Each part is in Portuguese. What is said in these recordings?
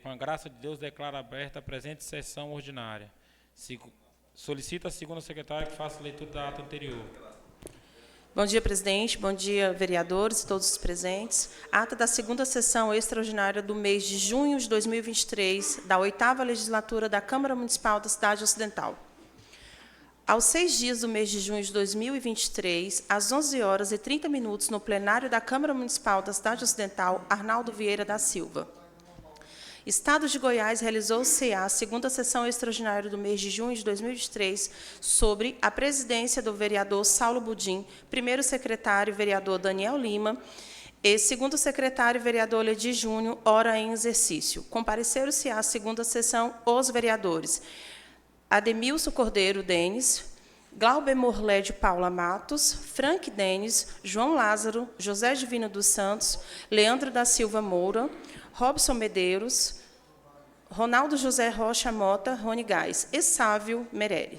Com a graça de Deus, declaro aberta a presente sessão ordinária. Solicito a segunda secretária que faça a leitura da ata anterior. Bom dia, presidente. Bom dia, vereadores e todos os presentes. Ata da segunda sessão extraordinária do mês de junho de 2023, da 8ª legislatura da Câmara Municipal da Cidade Ocidental. Aos 6 dias do mês de junho de 2023, às 11h30, no plenário da Câmara Municipal da Cidade Ocidental, Arnaldo Vieira da Silva. Estado de Goiás realizou-se a segunda sessão extraordinária do mês de junho de 2023, sobre a presidência do vereador Saulo Budim, primeiro secretário, vereador Daniel Lima, e segundo secretário, vereador Ledi Júnior, ora em exercício. Compareceram-se à segunda sessão os vereadores Ademilson Cordeiro Denis, Glauber Morlé de Paula Matos, Frank Denis, João Lázaro, José Divino dos Santos, Leandro da Silva Moura, Robson Medeiros, Ronaldo José Rocha Mota, Rony Gás e Sávio Merelli.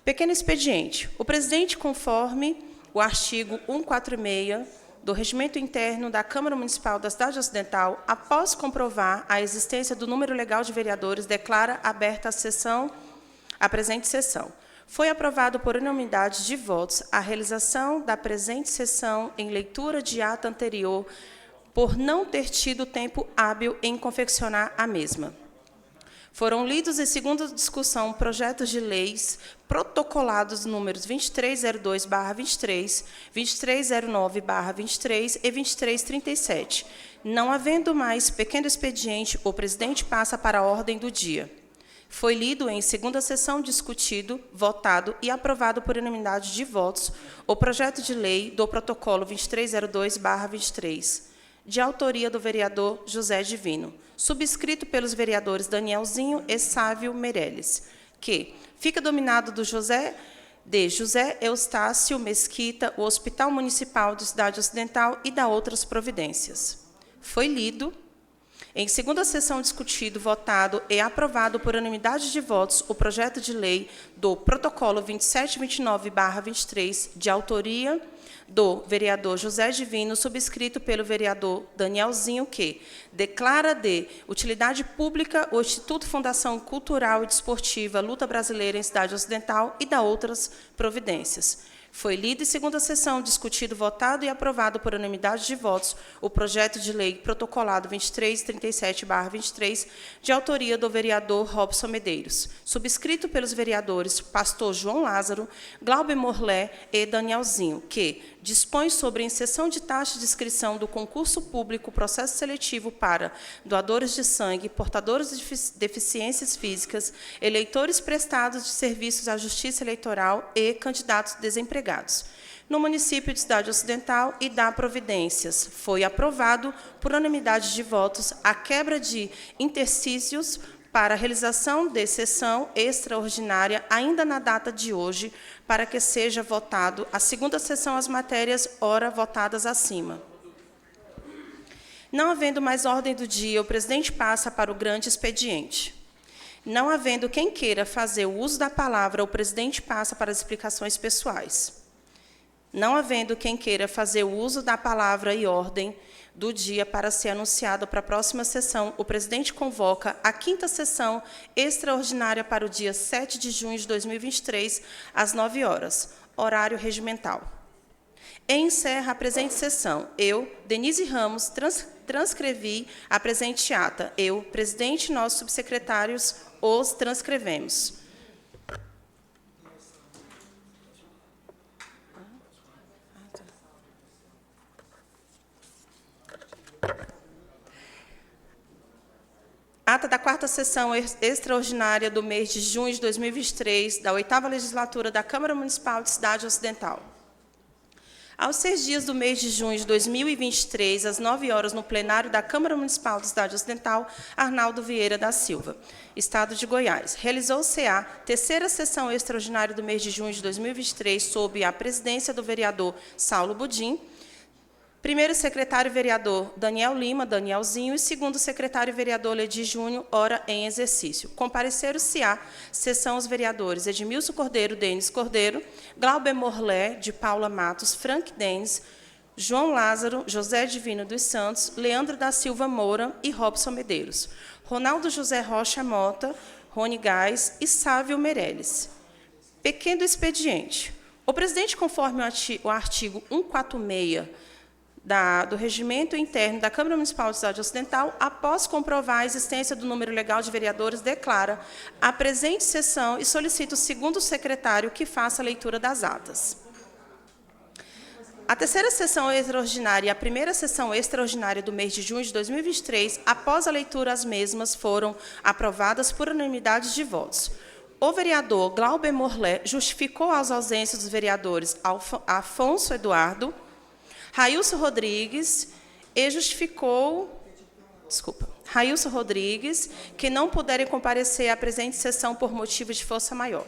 Pequeno expediente. O presidente, conforme o artigo 146 do Regimento Interno da Câmara Municipal da Cidade Ocidental, após comprovar a existência do número legal de vereadores, declara aberta a presente sessão. Foi aprovado por unanimidade de votos a realização da presente sessão em leitura de ata anterior, por não ter tido tempo hábil em confeccionar a mesma. Foram lidos, em segunda discussão, projetos de leis protocolados números 2302/23, 2309/23 e 2337. Não havendo mais pequeno expediente, o presidente passa para a ordem do dia. Foi lido em segunda sessão, discutido, votado e aprovado por unanimidade de votos o projeto de lei do protocolo 2302/23, de autoria do vereador José Divino, subscrito pelos vereadores Danielzinho e Sávio Meirelles, que fica dominado do José Eustácio Mesquita, o Hospital Municipal de Cidade Ocidental e da outras providências. Foi lido, em segunda sessão, discutido, votado e aprovado por unanimidade de votos o projeto de lei do protocolo 2729/23, de autoria do vereador José Divino, subscrito pelo vereador Danielzinho, que declara de utilidade pública o Instituto Fundação Cultural e Desportiva Luta Brasileira em Cidade Ocidental e da outras providências. Foi lido em segunda sessão, discutido, votado e aprovado por unanimidade de votos o projeto de lei protocolado 2337/23, de autoria do vereador Robson Medeiros, subscrito pelos vereadores Pastor João Lázaro, Glauber Morlé e Danielzinho, que dispõe sobre a inserção de taxa de inscrição do concurso público processo seletivo para doadores de sangue, portadores de deficiências físicas, eleitores prestados de serviços à Justiça Eleitoral e candidatos desempregados. No município de Cidade Ocidental e dá providências. Foi aprovado, por unanimidade de votos, a quebra de interstícios para a realização de sessão extraordinária, ainda na data de hoje, para que seja votado a segunda sessão as matérias ora votadas acima. Não havendo mais ordem do dia, o presidente passa para o grande expediente. Não havendo quem queira fazer o uso da palavra, o presidente passa para as explicações pessoais. Não havendo quem queira fazer o uso da palavra e ordem do dia para ser anunciado para a próxima sessão, o presidente convoca a quinta sessão extraordinária para o dia 7 de junho de 2023, às 9 horas, horário regimental. E encerra a presente sessão. Eu, Denise Ramos, transcrevi a presente ata. Eu, presidente e nossos subsecretários, os transcrevemos. Ata da quarta sessão extraordinária do mês de junho de 2023, da 8ª legislatura da Câmara Municipal de Cidade Ocidental. Aos 6 dias do mês de junho de 2023, às 9 horas, no plenário da Câmara Municipal de Cidade Ocidental, Arnaldo Vieira da Silva, Estado de Goiás. Realizou-se a terceira sessão extraordinária do mês de junho de 2023, sob a presidência do vereador Saulo Budim, primeiro secretário vereador Daniel Lima, Danielzinho, e segundo secretário vereador Ledi Júnior, ora em exercício. Compareceram-se à sessão os vereadores Edmilson Cordeiro, Denis Cordeiro, Glauber Morlé, de Paula Matos, Frank Denis, João Lázaro, José Divino dos Santos, Leandro da Silva Moura e Robson Medeiros, Ronaldo José Rocha Mota, Rony Gás e Sávio Meirelles. Pequeno expediente. O presidente, conforme o artigo 146 do Regimento Interno da Câmara Municipal de Cidade Ocidental, após comprovar a existência do número legal de vereadores, declara a presente sessão e solicita o segundo secretário que faça a leitura das atas. A terceira sessão extraordinária e a primeira sessão extraordinária do mês de junho de 2023, após a leitura, as mesmas foram aprovadas por unanimidade de votos. O vereador Glauber Morlé justificou as ausências dos vereadores Afonso Eduardo, Railson Rodrigues, e justificou, Railson Rodrigues, que não puderem comparecer à presente sessão por motivo de força maior.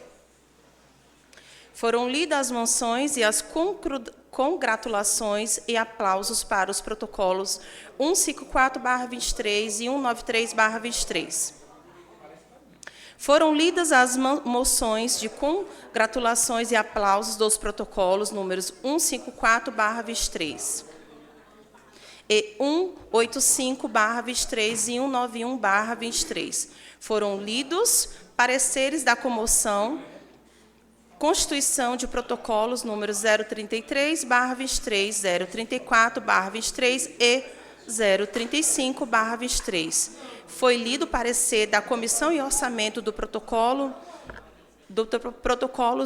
Foram lidas as menções e as congratulações e aplausos para os protocolos 154/23 e 193/23. Foram lidas as moções de congratulações e aplausos dos protocolos números 154/23 e 185/23 e 191/23. Foram lidos pareceres da comoção, constituição de protocolos números 033/23, 034/23 e 035/23. Foi lido o parecer da Comissão e Orçamento do protocolos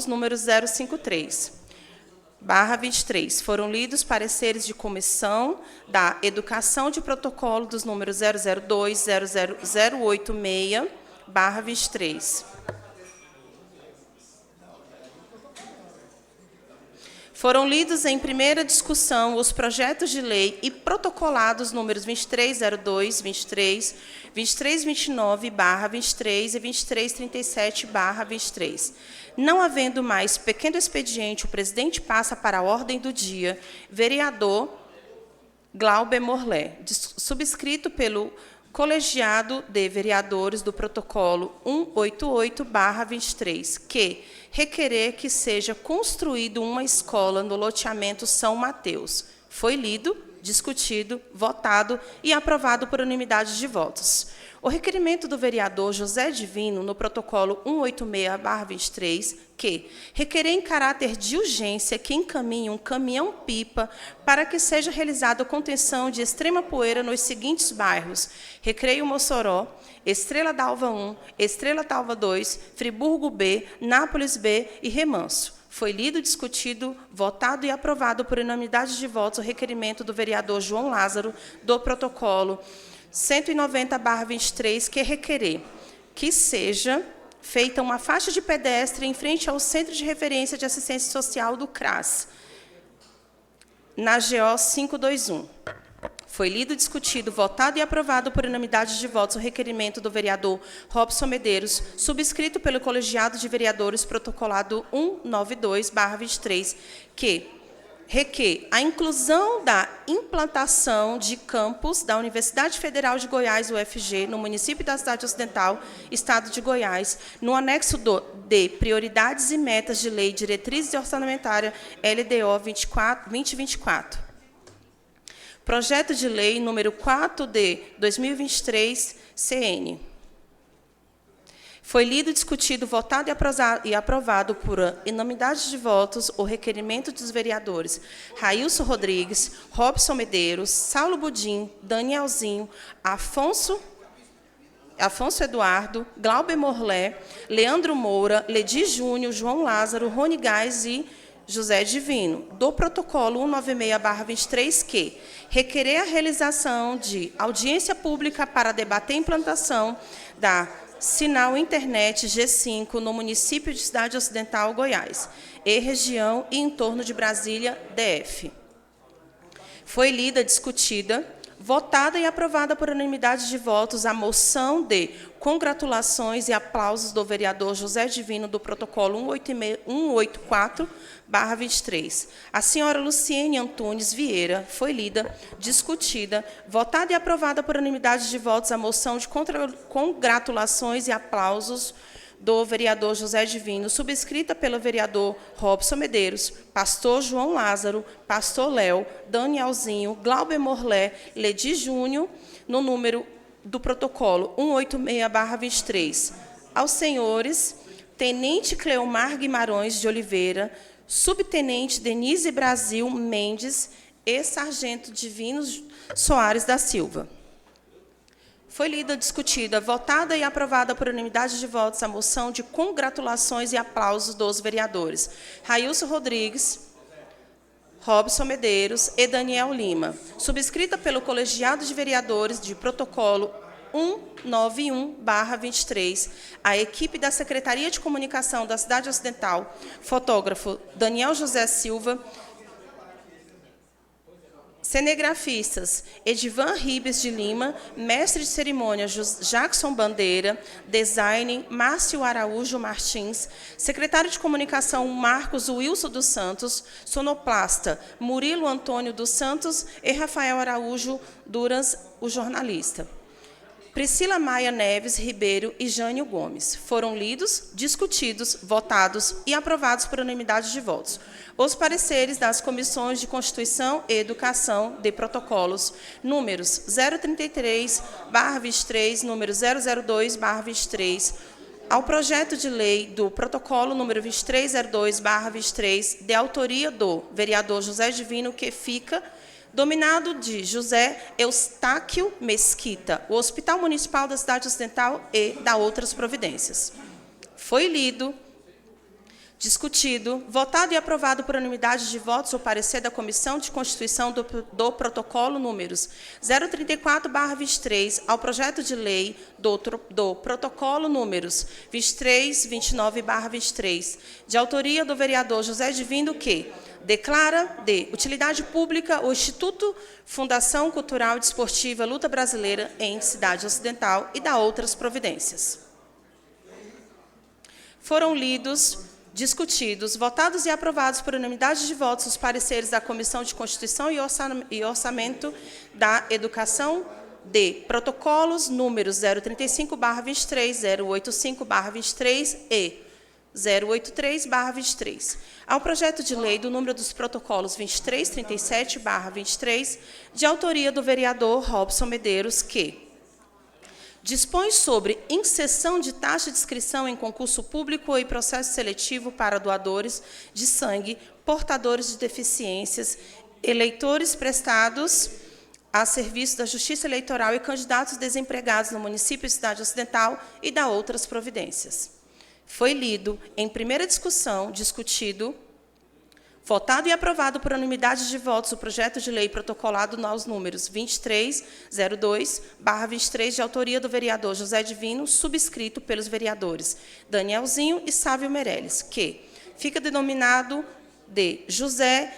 números 053/23. Foram lidos pareceres de comissão da Educação de protocolo dos números 002, 00086/23. Foram lidos em primeira discussão os projetos de lei e protocolados números 2302, 23, 2329/23 e 2337/23. Não havendo mais pequeno expediente, o presidente passa para a ordem do dia. Vereador Glauber Morlé, subscrito pelo colegiado de vereadores do protocolo 188/23, que requerer que seja construída uma escola no loteamento São Mateus. Foi lido, discutido, votado e aprovado por unanimidade de votos. O requerimento do vereador José Divino, no protocolo 186/23, que requerer em caráter de urgência que encaminhe um caminhão-pipa para que seja realizada a contenção de extrema poeira nos seguintes bairros: Recreio Mossoró, Estrela d'Alva 1, Estrela d'Alva 2, Friburgo B, Nápoles B e Remanso. Foi lido, discutido, votado e aprovado por unanimidade de votos o requerimento do vereador João Lázaro, do protocolo 190/23, que requerer que seja feita uma faixa de pedestre em frente ao Centro de Referência de Assistência Social do CRAS, na GO 521. Foi lido, discutido, votado e aprovado por unanimidade de votos o requerimento do vereador Robson Medeiros, subscrito pelo colegiado de vereadores, protocolado 192/23, que requer a inclusão da implantação de campus da Universidade Federal de Goiás, UFG, no município da Cidade Ocidental, Estado de Goiás, no anexo de Prioridades e Metas de Lei, Diretrizes Orçamentárias, LDO 2024. Projeto de Lei número 4 de 2023, CN. Foi lido, discutido, votado e aprovado por unanimidade de votos o requerimento dos vereadores Railson Rodrigues, Robson Medeiros, Saulo Budim, Danielzinho, Afonso Eduardo, Glauber Morlé, Leandro Moura, Ledi Júnior, João Lázaro, Rony Gás e José Divino, do protocolo 196/23, que requerer a realização de audiência pública para debater a implantação da sinal internet G5 no município de Cidade Ocidental, Goiás, e região e em torno de Brasília, DF. Foi lida, discutida, votada e aprovada por unanimidade de votos a moção de congratulações e aplausos do vereador José Divino do protocolo 184/23. A senhora Luciene Antunes Vieira foi lida, discutida, votada e aprovada por unanimidade de votos a moção de congratulações e aplausos do vereador José Divino, subscrita pelo vereador Robson Medeiros, pastor João Lázaro, pastor Léo, Danielzinho, Glauber Morlé, Ledi Júnior, no número do protocolo 186/23, aos senhores Tenente Cleomar Guimarães de Oliveira, Subtenente Denise Brasil Mendes e Sargento Divino Soares da Silva. Foi lida, discutida, votada e aprovada por unanimidade de votos a moção de congratulações e aplausos dos vereadores Railson Rodrigues, Robson Medeiros e Daniel Lima, subscrita pelo colegiado de vereadores de protocolo 191/23, a equipe da Secretaria de Comunicação da Cidade Ocidental, fotógrafo Daniel José Silva, cinegrafistas Edivan Ribes de Lima, mestre de cerimônia Jackson Bandeira, design Márcio Araújo Martins, secretário de comunicação Marcos Wilson dos Santos, sonoplasta Murilo Antônio dos Santos e Rafael Araújo Duras, o jornalista. Priscila Maia Neves Ribeiro e Jânio Gomes. Foram lidos, discutidos, votados e aprovados por unanimidade de votos os pareceres das comissões de Constituição e Educação de protocolos números 033/23, número 002/23, ao projeto de lei do protocolo número 2302/23, de autoria do vereador José Divino, que fica dominado de José Eustáquio Mesquita, o Hospital Municipal da Cidade Ocidental e da outras providências. Foi lido, discutido, votado e aprovado por unanimidade de votos o parecer da Comissão de Constituição do protocolo números 034/23 ao projeto de lei do protocolo números 23, 29/23, de autoria do vereador José Divino, que declara de utilidade pública o Instituto Fundação Cultural e Desportiva Luta Brasileira em Cidade Ocidental e da outras providências. Foram lidos, discutidos, votados e aprovados por unanimidade de votos os pareceres da Comissão de Constituição e Orçamento da Educação de protocolos números 035/23, 085/23 e 083/23, ao projeto de lei do número dos protocolos 2337/23, de autoria do vereador Robson Medeiros, que dispõe sobre inserção de taxa de inscrição em concurso público e processo seletivo para doadores de sangue, portadores de deficiências, eleitores prestados a serviço da Justiça Eleitoral e candidatos desempregados no município e cidade ocidental e da outras providências. Foi lido, em primeira discussão, discutido, votado e aprovado por unanimidade de votos o projeto de lei protocolado aos números 2302/23, de autoria do vereador José Divino, subscrito pelos vereadores Danielzinho e Sávio Meirelles, que fica denominado de José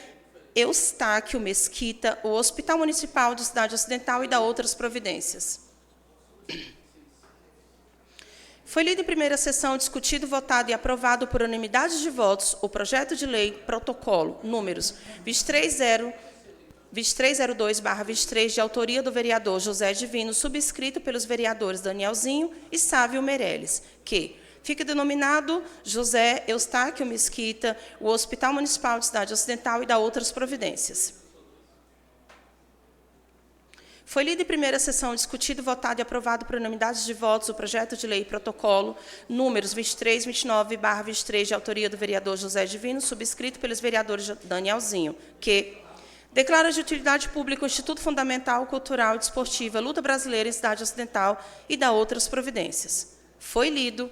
Eustáquio Mesquita, o Hospital Municipal de Cidade Ocidental e da outras providências. Foi lido em primeira sessão, discutido, votado e aprovado por unanimidade de votos o projeto de lei protocolo números 2302/23, de autoria do vereador José Divino, subscrito pelos vereadores Danielzinho e Sávio Meirelles, que fica denominado José Eustáquio Mesquita, o Hospital Municipal de Cidade Ocidental e da outras providências. Foi lido em primeira sessão, discutido, votado e aprovado por unanimidade de votos o projeto de lei protocolo números 2329/23, de autoria do vereador José Divino, subscrito pelos vereadores Danielzinho, que declara de utilidade pública o Instituto Fundamental Cultural e Desportiva Luta Brasileira em Cidade Ocidental e da outras providências. Foi lido,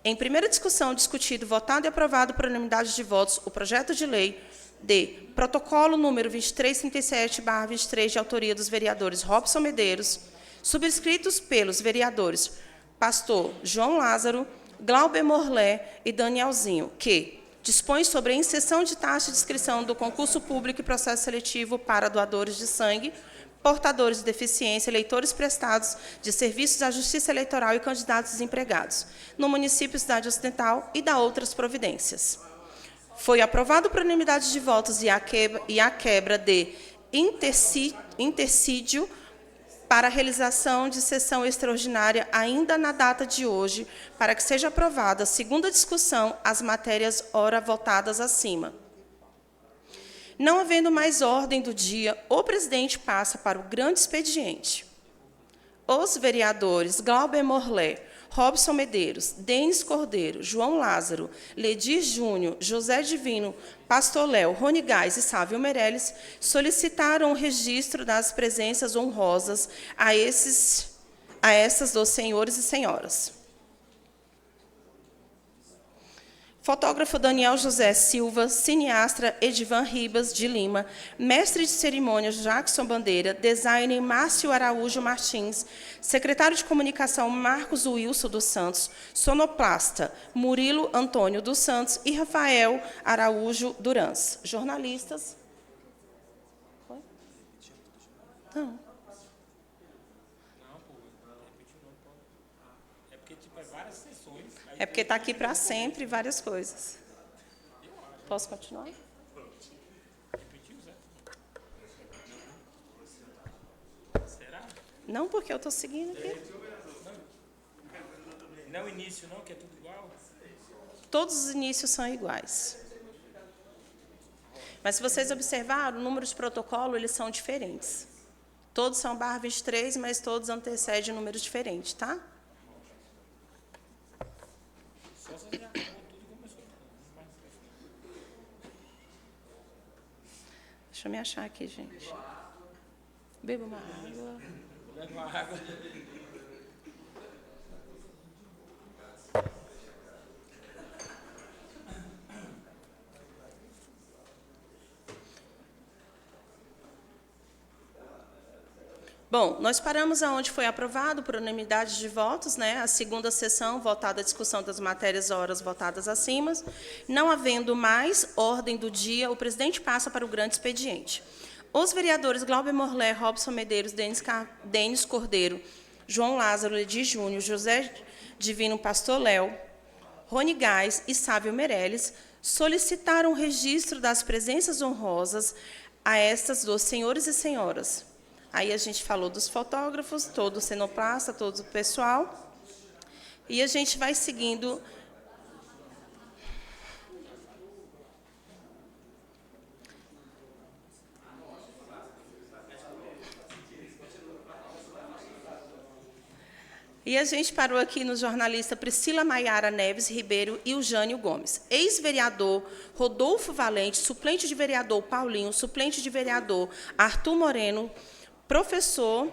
em primeira discussão, discutido, votado e aprovado por unanimidade de votos o projeto de lei de protocolo número 2337/23, de autoria dos vereadores Robson Medeiros, subscritos pelos vereadores pastor João Lázaro, Glauber Morlé e Danielzinho, que dispõe sobre a inserção de taxa de inscrição do concurso público e processo seletivo para doadores de sangue, portadores de deficiência, eleitores prestados de serviços à Justiça Eleitoral e candidatos desempregados, no município e cidade ocidental e da outras providências. Foi aprovado por unanimidade de votos e a quebra de intersídio para a realização de sessão extraordinária ainda na data de hoje, para que seja aprovada a segunda discussão as matérias ora votadas acima. Não havendo mais ordem do dia, o presidente passa para o grande expediente. Os vereadores Glauber Morlé, Robson Medeiros, Denis Cordeiro, João Lázaro, Ledir Júnior, José Divino, Pastor Léo, Rony Gás e Sávio Meirelles solicitaram o registro das presenças honrosas a essas dos senhores e senhoras. Fotógrafo Daniel José Silva, cineasta Edivan Ribas de Lima, mestre de cerimônias Jackson Bandeira, designer Márcio Araújo Martins, secretário de comunicação Marcos Wilson dos Santos, sonoplasta Murilo Antônio dos Santos e Rafael Araújo Durans. Jornalistas. Foi? Não. É porque está aqui para sempre várias coisas. Posso continuar? Será? Não, porque eu estou seguindo aqui. Não é o início, não, que é tudo igual? Todos os inícios são iguais. Mas se vocês observarem, o número de protocolo, eles são diferentes. Todos são /23, mas todos antecedem números diferentes, tá? Deixa eu me achar aqui, gente. Beba uma água. Beba uma água. Bom, nós paramos aonde foi aprovado por unanimidade de votos, né, a segunda sessão, votada a discussão das matérias horas votadas acima. Não havendo mais ordem do dia, o presidente passa para o grande expediente. Os vereadores Glauber Morlé, Robson Medeiros, Denis Cordeiro, João Lázaro, Ledir Júnior, José Divino Pastor Léo, Rony Gás e Sávio Meirelles solicitaram o registro das presenças honrosas a estas dos senhores e senhoras. Aí a gente falou dos fotógrafos, todo o cenoplasta, todo o pessoal. E a gente vai seguindo. E a gente parou aqui no jornalista Priscila Maiara Neves Ribeiro e o Jânio Gomes. Ex-vereador Rodolfo Valente, suplente de vereador Paulinho, suplente de vereador Arthur Moreno, professor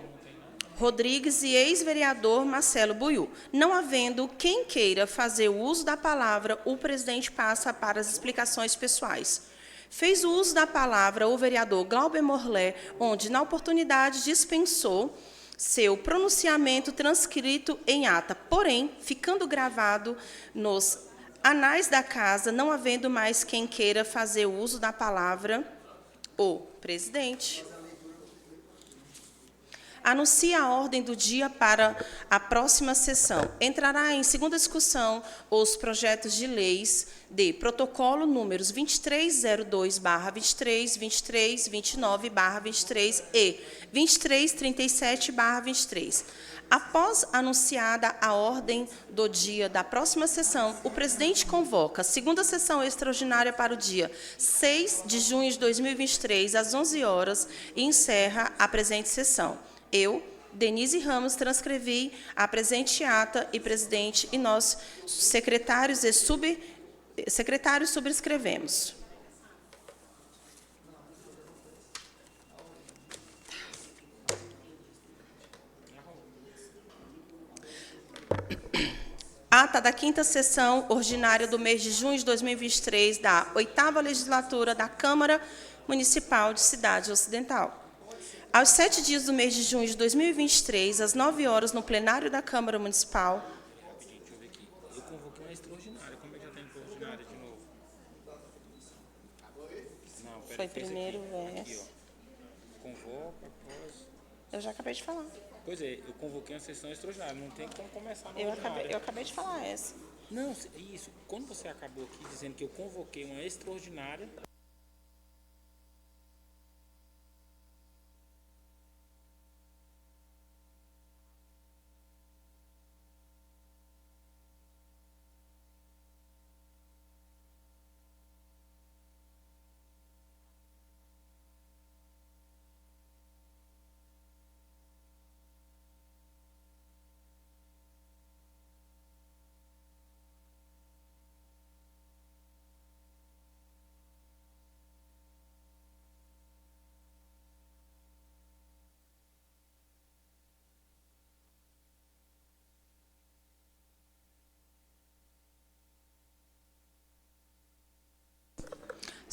Rodrigues e ex-vereador Marcelo Buiú. Não havendo quem queira fazer o uso da palavra, o presidente passa para as explicações pessoais. Fez o uso da palavra o vereador Glauber Morlé, onde, na oportunidade, dispensou seu pronunciamento transcrito em ata, porém, ficando gravado nos anais da casa, não havendo mais quem queira fazer o uso da palavra, o presidente anuncia a ordem do dia para a próxima sessão. Entrará em segunda discussão os projetos de leis de protocolo números 2302/23, 2329/23 e 2337/23. Após anunciada a ordem do dia da próxima sessão, o presidente convoca a segunda sessão extraordinária para o dia 6 de junho de 2023, às 11 horas, e encerra a presente sessão. Eu, Denise Ramos, transcrevi a presente ata e presidente e nós, secretários e subsecretários, subscrevemos. Ata da quinta sessão ordinária do mês de junho de 2023 da 8ª legislatura da Câmara Municipal de Cidade Ocidental. Aos 7 dias do mês de junho de 2023, às 9 horas, no plenário da Câmara Municipal. Rapidinho, deixa eu ver aqui. Eu convoquei uma extraordinária. Como é que já tem extraordinária de novo? Não, pera, Foi primeiro aqui, verso. ó. Convoca, após. Eu já acabei de falar. Pois é, eu convoquei uma sessão extraordinária. Não tem como começar na Eu ordinária. acabei de falar essa. Não, isso. Quando você acabou aqui dizendo que eu convoquei uma extraordinária.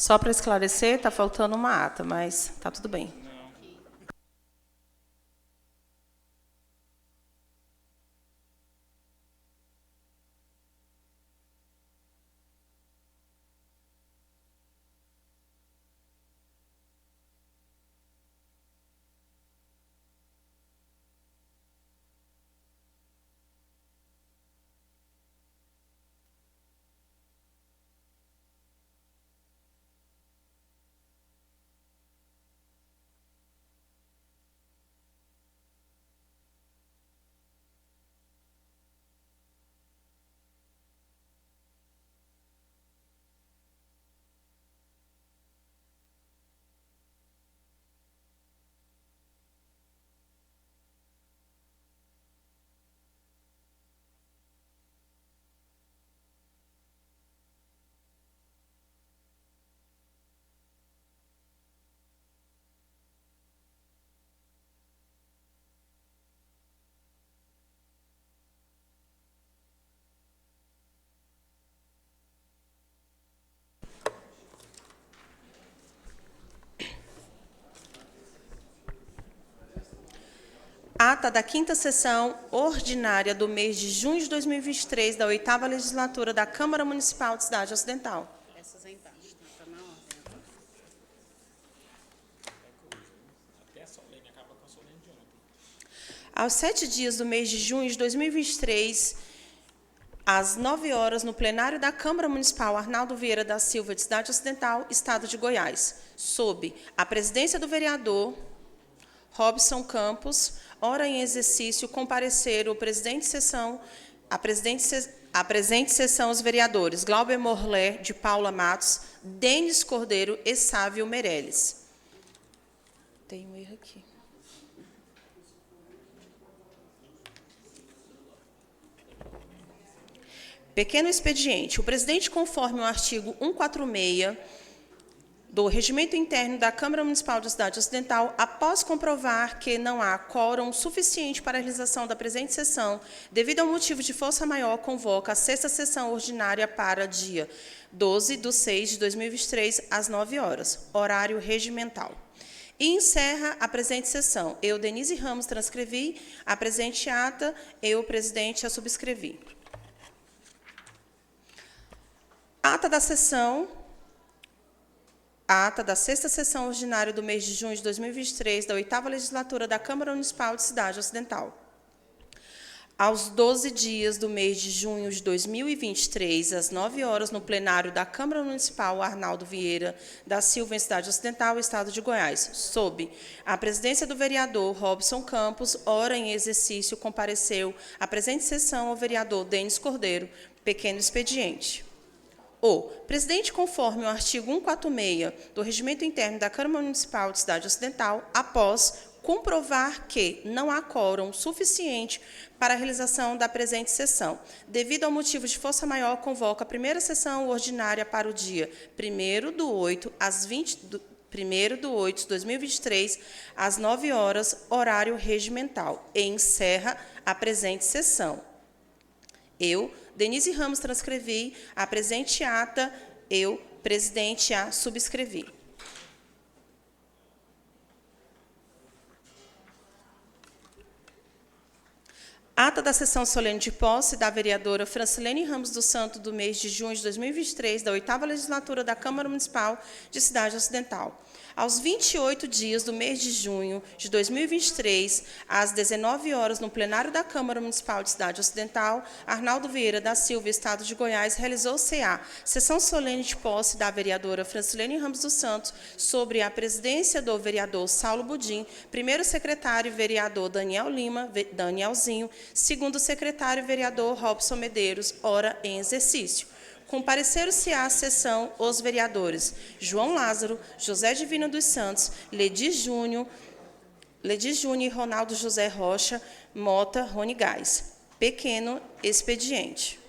Só para esclarecer, está faltando uma ata, mas está tudo bem. Ata da 5ª sessão ordinária do mês de junho de 2023 da 8ª legislatura da Câmara Municipal de Cidade Ocidental. Essas aí embaixo, tá na ordem. Até a solene, acaba com a solene de ontem. Aos 7 dias do mês de junho de 2023, às 9 horas, no plenário da Câmara Municipal Arnaldo Vieira da Silva, de Cidade Ocidental, Estado de Goiás, sob a presidência do vereador Robson Campos, ora em exercício, compareceram a presente sessão os vereadores Glauber Morlé, de Paula Matos, Denis Cordeiro e Sávio Meirelles. Tem um erro aqui. Pequeno expediente. O presidente, conforme o artigo 146 do Regimento Interno da Câmara Municipal da Cidade Ocidental, após comprovar que não há quórum suficiente para a realização da presente sessão, devido ao motivo de força maior, convoca a 6ª sessão ordinária para dia 12/6/2023, às 9 horas, horário regimental. E encerra a presente sessão. Eu, Denise Ramos, transcrevi a presente ata, eu, presidente, a subscrevi. Ata da 6ª sessão ordinária do mês de junho de 2023, da 8ª legislatura da Câmara Municipal de Cidade Ocidental. Aos 12 dias do mês de junho de 2023, às 9 horas, no plenário da Câmara Municipal Arnaldo Vieira da Silva, em Cidade Ocidental, Estado de Goiás, sob a presidência do vereador Robson Campos, ora em exercício, compareceu à presente sessão o vereador Denis Cordeiro, pequeno expediente. O presidente, conforme o artigo 146 do Regimento Interno da Câmara Municipal de Cidade Ocidental, após comprovar que não há quórum suficiente para a realização da presente sessão, devido ao motivo de força maior, convoca a primeira sessão ordinária para o dia 1º/8 de 2023, às 9 horas, horário regimental, e encerra a presente sessão. Eu, Denise Ramos, transcrevi a presente ata, eu, presidente, a subscrevi. Ata da sessão solene de posse da vereadora Francilene Ramos dos Santos, do mês de junho de 2023, da 8ª legislatura da Câmara Municipal de Cidade Ocidental. Aos 28 dias do mês de junho de 2023, às 19 horas, no plenário da Câmara Municipal de Cidade Ocidental, Arnaldo Vieira da Silva, Estado de Goiás, realizou-se a sessão solene de posse da vereadora Francilene Ramos dos Santos, sobre a presidência do vereador Saulo Budim, primeiro secretário, vereador Daniel Lima, Danielzinho, segundo secretário, vereador Robson Medeiros, ora em exercício. Compareceram-se à sessão os vereadores João Lázaro, José Divino dos Santos, Ledi Júnior e Ronaldo José Rocha, Mota, Rony Gás. Pequeno expediente.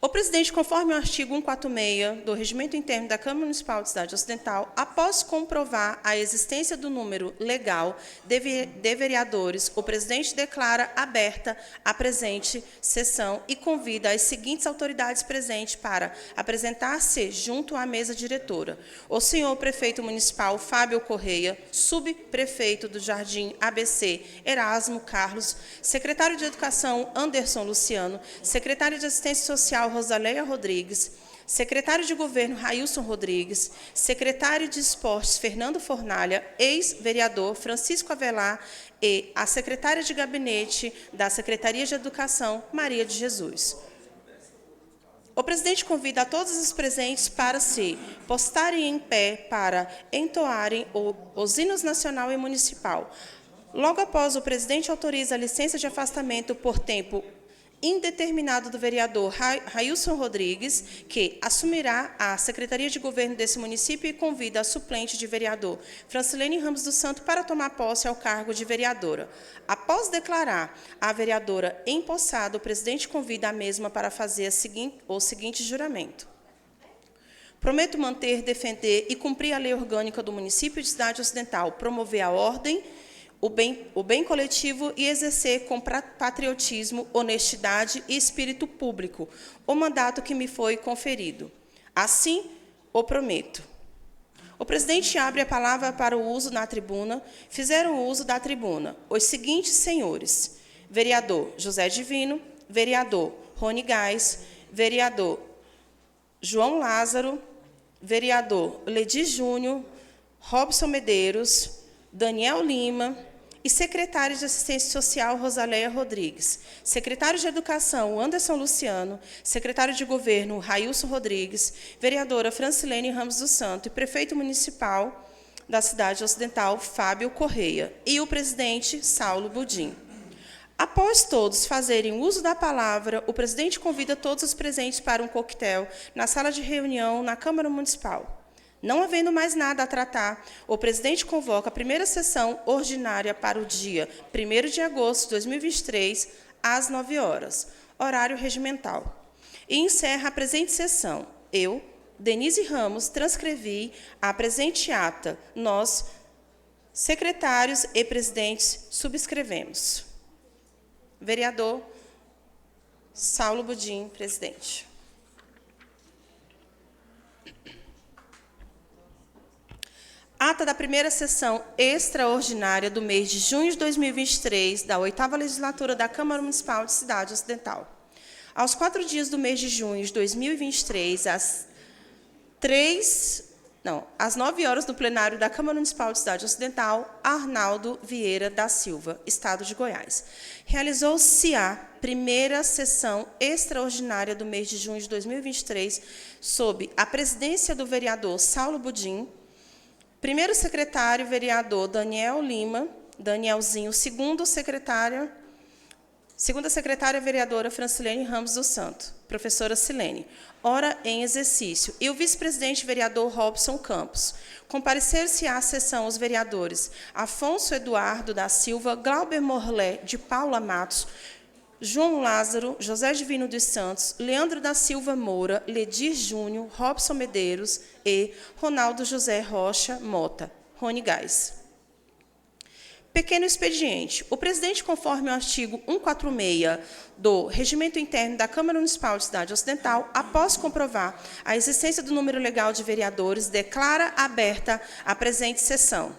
O presidente, conforme o artigo 146 do Regimento Interno da Câmara Municipal de Cidade Ocidental, após comprovar a existência do número legal de vereadores, o presidente declara aberta a presente sessão e convida as seguintes autoridades presentes para apresentar-se junto à mesa diretora: o senhor prefeito municipal Fábio Correia, subprefeito do Jardim ABC Erasmo Carlos, secretário de Educação Anderson Luciano, secretário de Assistência Social Rosaleia Rodrigues, secretário de Governo Railson Rodrigues, secretário de Esportes Fernando Fornalha, ex-vereador Francisco Avelar e a secretária de Gabinete da Secretaria de Educação, Maria de Jesus. O presidente convida a todos os presentes para se postarem em pé para entoarem os hinos nacional e municipal. Logo após, o presidente autoriza a licença de afastamento por tempo indeterminado do vereador Railson Rodrigues, que assumirá a Secretaria de Governo desse município, e convida a suplente de vereador Francilene Ramos do Santo para tomar posse ao cargo de vereadora. Após declarar a vereadora empossada, o presidente convida a mesma para fazer o seguinte juramento: prometo manter, defender e cumprir a lei orgânica do município de Cidade Ocidental, promover a ordem, o bem coletivo e exercer com patriotismo, honestidade e espírito público o mandato que me foi conferido. Assim, o prometo. O presidente abre a palavra para o uso na tribuna. Fizeram uso da tribuna os seguintes senhores: vereador José Divino, vereador Rony Gás, vereador João Lázaro, vereador Ledi Júnior, Robson Medeiros, Daniel Lima, e secretário de Assistência Social, Rosaleia Rodrigues, secretário de Educação, Anderson Luciano, secretário de Governo, Railson Rodrigues, vereadora Francilene Ramos do Santo e prefeito municipal da Cidade Ocidental, Fábio Correia, e o presidente, Saulo Budim. Após todos fazerem uso da palavra, o presidente convida todos os presentes para um coquetel na sala de reunião na Câmara Municipal. Não havendo mais nada a tratar, o presidente convoca a primeira sessão ordinária para o dia 1º de agosto de 2023, às 9 horas, horário regimental, e encerra a presente sessão. Eu, Denise Ramos, transcrevi a presente ata. Nós, secretários e presidentes, subscrevemos. Vereador Saulo Budim, presidente. Ata da primeira sessão extraordinária do mês de junho de 2023, da 8ª legislatura da Câmara Municipal de Cidade Ocidental. Aos 4 dias do mês de junho de 2023, às 9 horas, no plenário da Câmara Municipal de Cidade Ocidental, Arnaldo Vieira da Silva, Estado de Goiás. Realizou-se a primeira sessão extraordinária do mês de junho de 2023, sob a presidência do vereador Saulo Budim, primeiro secretário, vereador Daniel Lima, Danielzinho, segunda secretária, vereadora Francilene Ramos do Santo, professora Silene, ora em exercício, e o vice-presidente, vereador Robson Campos. Compareceram-se à sessão os vereadores Afonso Eduardo da Silva, Glauber Morlé de Paula Matos, João Lázaro, José Divino dos Santos, Leandro da Silva Moura, Ledir Júnior, Robson Medeiros e Ronaldo José Rocha Mota, Rony Gás. Pequeno expediente. O presidente, conforme o artigo 146 do Regimento Interno da Câmara Municipal de Cidade Ocidental, após comprovar a existência do número legal de vereadores, declara aberta a presente sessão.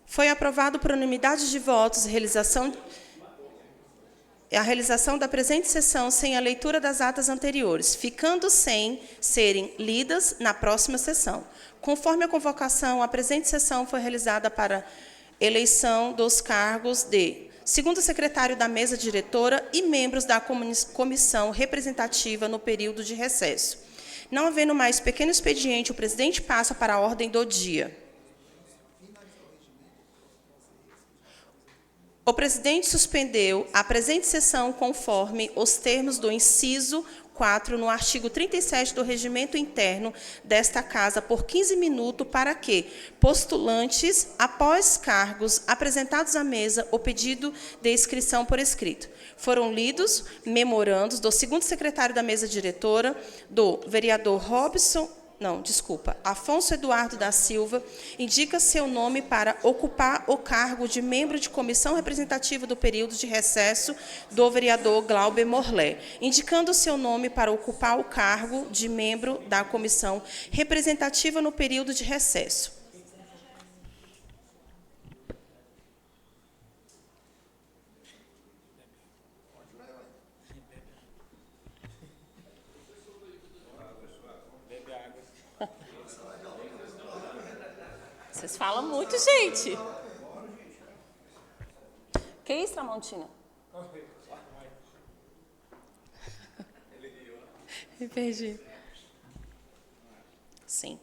Foi aprovado por unanimidade de votos a realização da presente sessão sem a leitura das atas anteriores, ficando sem serem lidas na próxima sessão. Conforme a convocação, a presente sessão foi realizada para eleição dos cargos de segundo secretário da mesa diretora e membros da comissão representativa no período de recesso. Não havendo mais pequeno expediente, o presidente passa para a ordem do dia. O presidente suspendeu a presente sessão conforme os termos do inciso 4, no artigo 37 do regimento interno desta Casa, por 15 minutos, para que postulantes, após cargos apresentados à mesa, o pedido de inscrição por escrito. Foram lidos memorandos do segundo secretário da mesa diretora, do vereador Afonso Eduardo da Silva, indica seu nome para ocupar o cargo de membro de comissão representativa do período de recesso do vereador Glauber Morlé, indicando seu nome para ocupar o cargo de membro da comissão representativa no período de recesso. Vocês falam muito, gente. Que isso, Tramontina? Me perdi. Sim.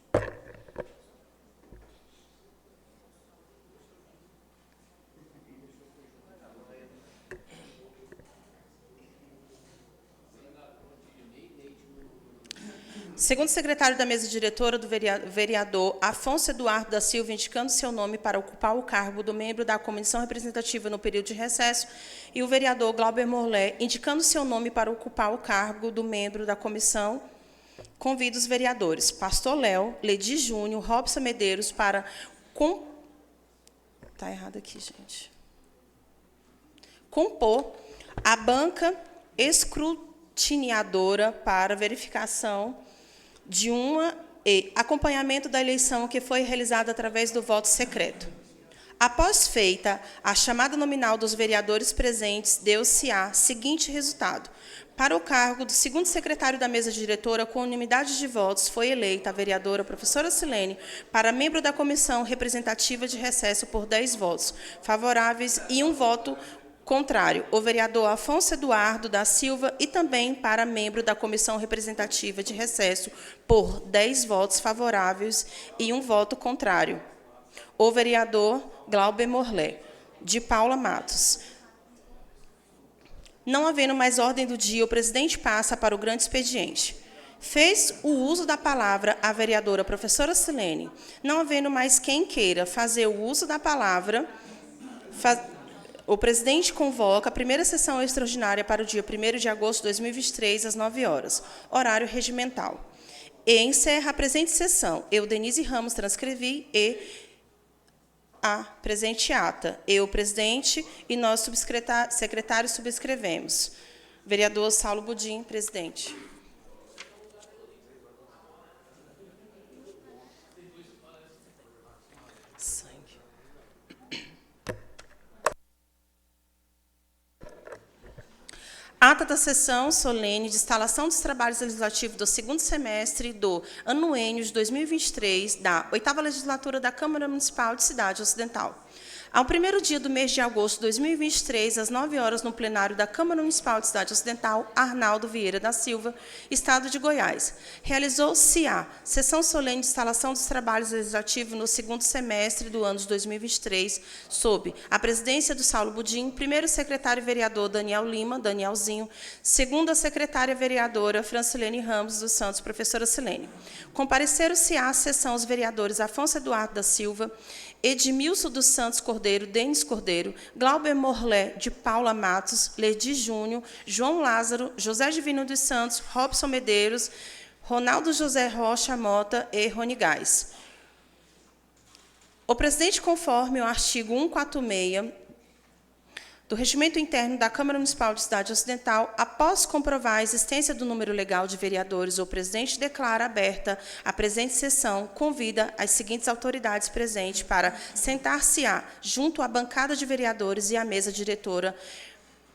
Segundo secretário da mesa diretora do vereador Afonso Eduardo da Silva, indicando seu nome para ocupar o cargo do membro da comissão representativa no período de recesso, e o vereador Glauber Morlé, indicando seu nome para ocupar o cargo do membro da comissão, convido os vereadores Pastor Léo, Ledi Júnior, Robson Medeiros para... Está errado aqui, gente. Compor a banca escrutineadora para verificação de acompanhamento da eleição que foi realizada através do voto secreto. Após feita a chamada nominal dos vereadores presentes, deu-se-á seguinte resultado. Para o cargo do segundo secretário da mesa diretora, com unanimidade de votos, foi eleita a vereadora professora Silene para membro da comissão representativa de recesso por 10 votos favoráveis e 1 voto contrário, o vereador Afonso Eduardo da Silva, e também para membro da comissão representativa de recesso por 10 votos favoráveis e 1 voto contrário, o vereador Glauber Morlé, de Paula Matos. Não havendo mais ordem do dia, o presidente passa para o grande expediente. Fez o uso da palavra a vereadora professora Silene. Não havendo mais quem queira fazer o uso da palavra, o presidente convoca a primeira sessão extraordinária para o dia 1º de agosto de 2023, às 9 horas, horário regimental. E encerra a presente sessão. Eu, Denise Ramos, transcrevi e a presente ata. Eu, presidente, e nós, secretários, subscrevemos. Vereador Saulo Budim, presidente. Ata da sessão solene de instalação dos trabalhos legislativos do segundo semestre do anuênio de 2023 da 8ª legislatura da Câmara Municipal de Cidade Ocidental. Ao 1º dia do mês de agosto de 2023, às 9 horas, no plenário da Câmara Municipal de Cidade Ocidental, Arnaldo Vieira da Silva, Estado de Goiás. Realizou-se a sessão solene de instalação dos trabalhos legislativos no segundo semestre do ano de 2023, sob a presidência do Saulo Budim, primeiro secretário vereador Daniel Lima, Danielzinho, segunda secretária vereadora Francilene Ramos dos Santos, professora Silene. Compareceram-se à sessão os vereadores Afonso Eduardo da Silva, Edmilson dos Santos Cordeiro, Denis Cordeiro, Glauber Morlé de Paula Matos, Ledi Júnior, João Lázaro, José Divino dos Santos, Robson Medeiros, Ronaldo José Rocha Mota e Rony Gás. O presidente, conforme o artigo 146 do Regimento Interno da Câmara Municipal de Cidade Ocidental, após comprovar a existência do número legal de vereadores, o presidente declara aberta a presente sessão, convida as seguintes autoridades presentes para sentar-se-á junto à bancada de vereadores e à mesa diretora,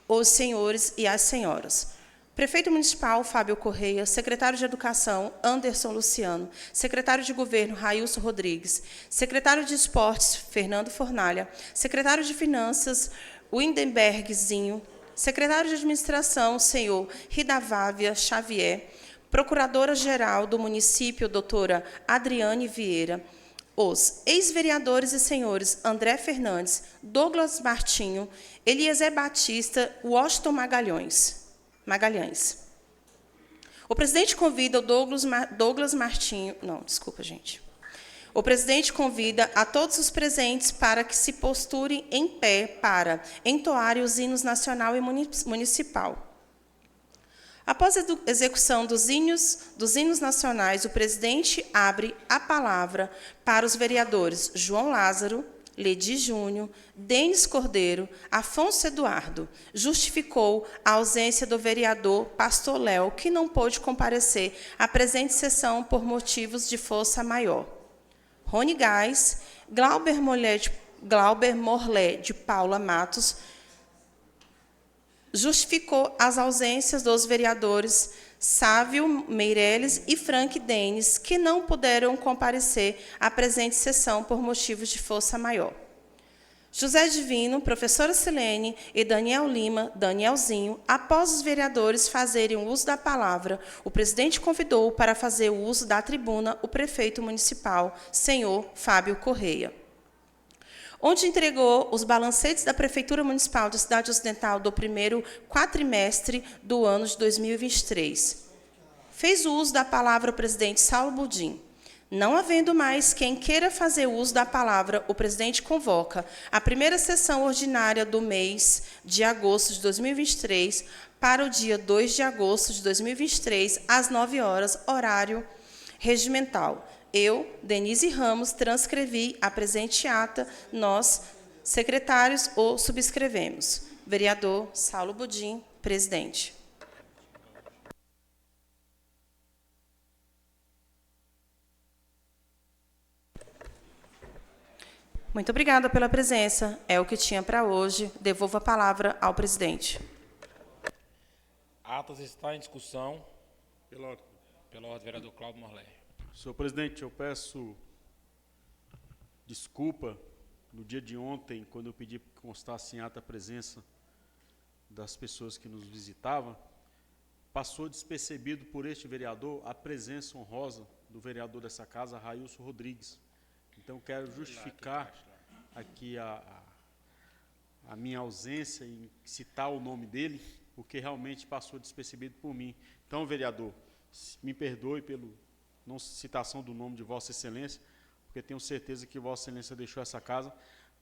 os senhores e as senhoras. Prefeito Municipal, Fábio Correia, secretário de Educação, Anderson Luciano, secretário de Governo, Railson Rodrigues, secretário de Esportes, Fernando Fornalha, secretário de Finanças, Windenbergzinho, secretário de Administração, senhor Ridavávia Xavier, procuradora-geral do município, doutora Adriane Vieira, os ex-vereadores e senhores André Fernandes, Douglas Martinho, Eliezer Batista, Washington Magalhães. O presidente convida o Douglas Martinho... Não, desculpa, gente. O presidente convida a todos os presentes para que se posturem em pé para entoarem os hinos nacional e municipal. Após a execução dos hinos nacionais, o presidente abre a palavra para os vereadores João Lázaro, Ledi Júnior, Denis Cordeiro, Afonso Eduardo. Justificou a ausência do vereador Pastor Léo, que não pôde comparecer à presente sessão por motivos de força maior. Rony Gás, Glauber Morlé de Paula Matos, justificou as ausências dos vereadores Sávio Meireles e Frank Denis, que não puderam comparecer à presente sessão por motivos de força maior. José Divino, professora Silene e Daniel Lima, Danielzinho, após os vereadores fazerem o uso da palavra, o presidente convidou para fazer o uso da tribuna o prefeito municipal, senhor Fábio Correia, onde entregou os balancetes da Prefeitura Municipal da Cidade Ocidental do primeiro quatrimestre do ano de 2023. Fez o uso da palavra o presidente Saulo Budim. Não havendo mais quem queira fazer uso da palavra, o presidente convoca a primeira sessão ordinária do mês de agosto de 2023 para o dia 2 de agosto de 2023, às 9 horas, horário regimental. Eu, Denise Ramos, transcrevi a presente ata, nós, secretários, o subscrevemos. Vereador Saulo Budim, presidente. Muito obrigada pela presença. É o que tinha para hoje. Devolvo a palavra ao presidente. Atas está em discussão. Pela ordem. Pela ordem, vereador Cláudio Morlé. Senhor presidente, eu peço desculpa no dia de ontem, quando eu pedi que constasse em ata a presença das pessoas que nos visitavam, passou despercebido por este vereador a presença honrosa do vereador dessa casa, Railson Rodrigues. Então, quero justificar aqui a minha ausência em citar o nome dele, porque realmente passou despercebido por mim. Então, vereador, me perdoe pela não citação do nome de Vossa Excelência, porque tenho certeza que Vossa Excelência deixou essa casa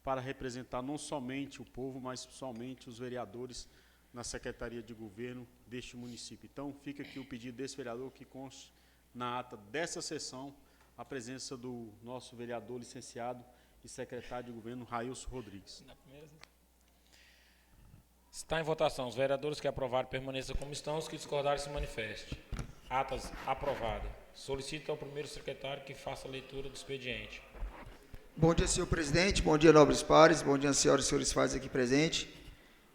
para representar não somente o povo, mas somente os vereadores na Secretaria de Governo deste município. Então, fica aqui o pedido desse vereador que conste na ata dessa sessão a presença do nosso vereador licenciado e secretário de Governo, Railson Rodrigues. Está em votação. Os vereadores que aprovaram permaneçam como estão, os que discordarem se manifestem. Atas aprovada. Solicito ao primeiro secretário que faça a leitura do expediente. Bom dia, senhor presidente. Bom dia, nobres pares. Bom dia, senhoras e senhores pares aqui presentes.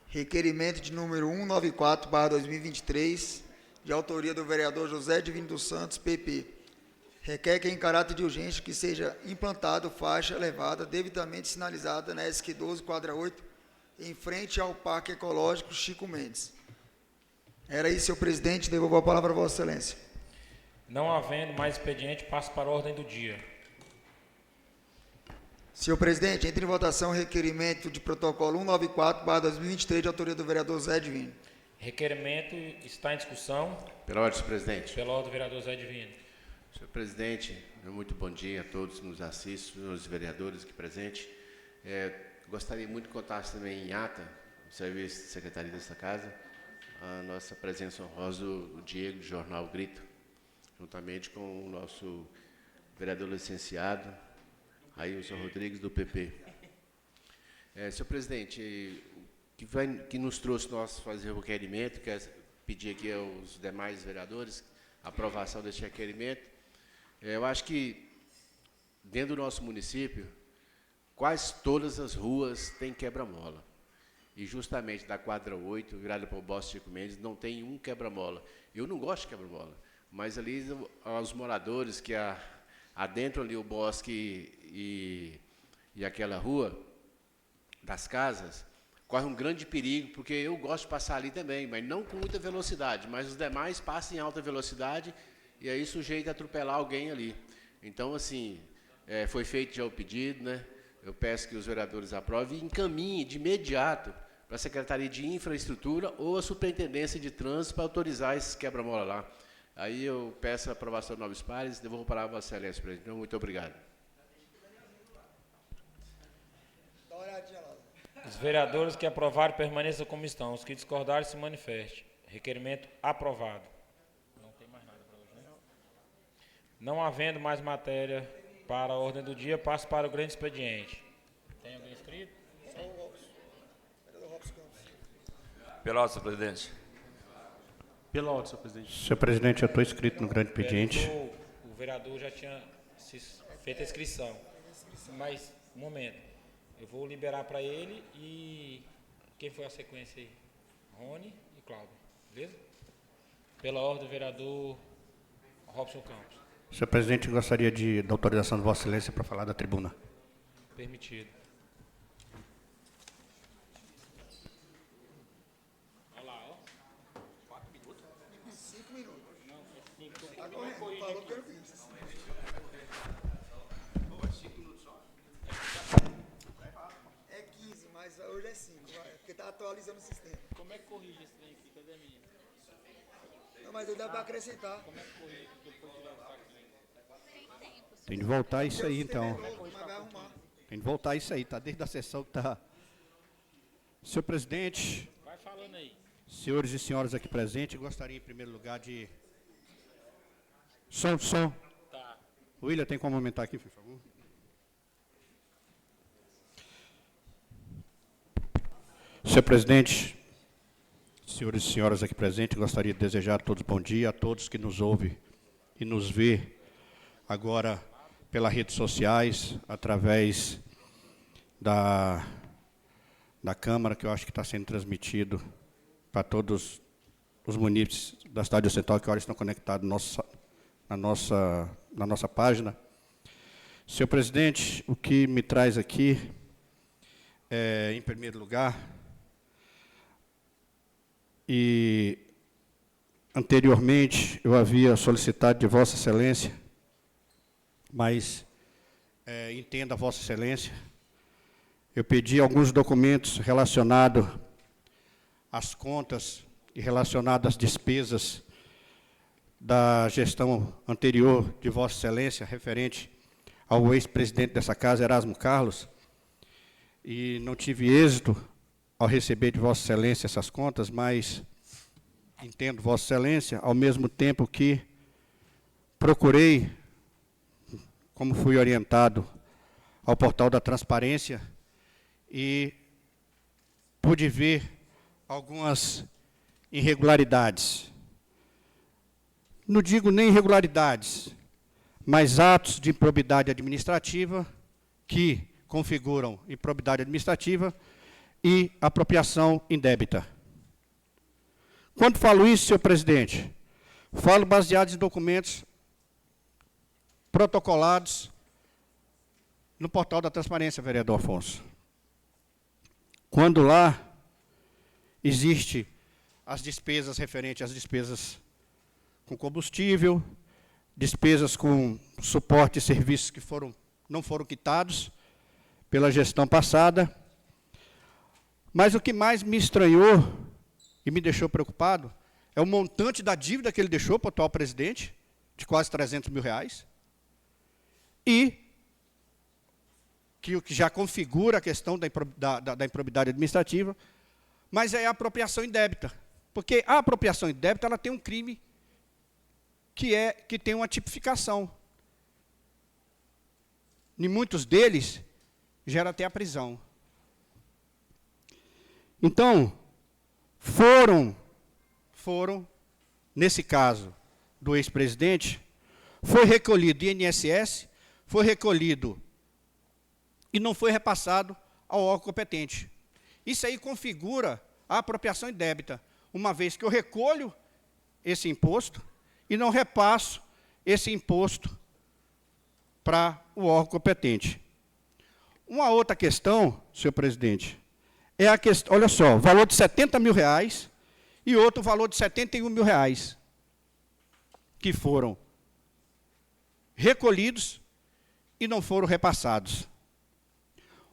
Requerimento de número 194/2023, de autoria do vereador José Divino dos Santos, PP. Requer que, em caráter de urgência, que seja implantado faixa elevada devidamente sinalizada na ESC 12, quadra 8, em frente ao Parque Ecológico Chico Mendes. Era isso, senhor presidente. Devolvo a palavra a Vossa Excelência. Não havendo mais expediente, passo para a ordem do dia. Senhor presidente, entre em votação o requerimento de protocolo 194/2023, de autoria do vereador Zé Divino. Requerimento está em discussão. Pela ordem, senhor presidente. Pela ordem do vereador Zé Divino. Senhor presidente, muito bom dia a todos que nos assistem, os vereadores aqui presentes. Gostaria muito de contar também em ata, o serviço de secretaria desta casa, a nossa presença honrosa do Diego, do Jornal Grito, juntamente com o nosso vereador licenciado, Railson Rodrigues, do PP. Senhor presidente, que nos trouxe nós fazer o requerimento, quer pedir aqui aos demais vereadores a aprovação deste requerimento. Eu acho que, dentro do nosso município, quase todas as ruas têm quebra-mola. E justamente da quadra 8, virada para o Bosque Chico Mendes, não tem um quebra-mola. Eu não gosto de quebra-mola, mas ali os moradores que adentram ali o bosque e aquela rua das casas, correm um grande perigo, porque eu gosto de passar ali também, mas não com muita velocidade, mas os demais passam em alta velocidade e aí sujeito a atropelar alguém ali. Então, assim, foi feito já o pedido, né? Eu peço que os vereadores aprovem e encaminhem de imediato para a Secretaria de Infraestrutura ou a Superintendência de Trânsito para autorizar esses quebra-mola lá. Aí eu peço a aprovação de novos pares e devolvo para a Vossa Excelência, presidente. Então, muito obrigado. Dá uma olhadinha lá. Os vereadores que aprovarem permaneçam como estão. Os que discordarem se manifestem. Requerimento aprovado. Não tem mais nada para hoje, né? Não havendo mais matéria para a ordem do dia, passo para o grande expediente. Tem alguém inscrito? Só o Robson. Vereador Robson Campos. Pela ordem, senhor presidente. Pela ordem, senhor presidente. Senhor presidente, eu estou inscrito no grande expediente. O vereador já tinha feito a inscrição. Mas, um momento. Eu vou liberar para ele e... Quem foi a sequência aí? Rony e Cláudio. Beleza? Pela ordem, vereador Robson Campos. Senhor presidente, eu gostaria da autorização de Vossa Excelência para falar da tribuna. Permitido. Olha lá, ó. 4 minutos? 5 minutos. Não, é 5. Tá correndo. Falou que eu fiz. É 15, mas hoje é 5. Porque tá atualizando o sistema. Como é que corrige esse trem aqui? Cadê a minha? Não, mas dá para acrescentar. Como é que corrige depois de levar aqui? Tem de voltar isso aí, O sistema então. é novo, mas vai arrumar. Tem de voltar isso aí, tá desde a sessão que tá. Senhor presidente, Vai falando aí. senhores e senhoras aqui presentes, gostaria em primeiro lugar de... Som. Tá. William, tem como aumentar aqui, por favor? Senhor presidente, senhores e senhoras aqui presentes, gostaria de desejar a todos bom dia, a todos que nos ouvem e nos vê agora pelas redes sociais, através da Câmara, que eu acho que está sendo transmitido para todos os munícipes da cidade ocidental que agora estão conectados na nossa página. Senhor presidente, o que me traz aqui é, em primeiro lugar, e anteriormente eu havia solicitado de Vossa Excelência, mas entenda Vossa Excelência, eu pedi alguns documentos relacionados às contas e relacionados às despesas da gestão anterior de Vossa Excelência, referente ao ex-presidente dessa casa, Erasmo Carlos, e não tive êxito ao receber de Vossa Excelência essas contas, mas entendo Vossa Excelência, ao mesmo tempo que procurei, como fui orientado, ao portal da transparência, e pude ver algumas irregularidades. Não digo nem irregularidades, mas atos de improbidade administrativa que configuram improbidade administrativa e apropriação indébita. Quando falo isso, senhor presidente, falo baseado em documentos protocolados no portal da transparência, vereador Afonso. Quando lá existe as despesas referentes às despesas com combustível, despesas com suporte e serviços que não foram quitados pela gestão passada. Mas o que mais me estranhou e me deixou preocupado é o montante da dívida que ele deixou para o atual presidente, de quase 300 mil reais, e que o que já configura a questão da improbidade administrativa, mas é a apropriação indébita. Porque a apropriação indébita ela tem um crime que tem uma tipificação. Em muitos deles, gera até a prisão. Então, foram, nesse caso do ex-presidente, foi recolhido INSS, foi recolhido e não foi repassado ao órgão competente. Isso aí configura a apropriação indébita, uma vez que eu recolho esse imposto e não repasso esse imposto para o órgão competente. Uma outra questão, senhor presidente, é a questão, olha só, valor de 70 mil reais e outro valor de 71 mil reais, que foram recolhidos e não foram repassados.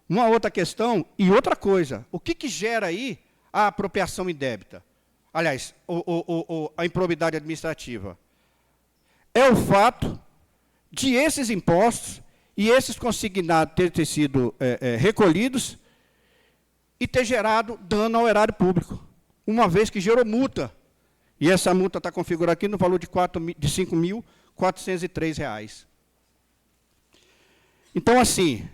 Uma outra questão e outra coisa, o que gera aí a apropriação indébita? Aliás, a improbidade administrativa. é o fato de esses impostos e esses consignados terem sido recolhidos e ter gerado dano ao erário público, uma vez que gerou multa. E essa multa está configurada aqui no valor de R$ 5.403. Então, assim,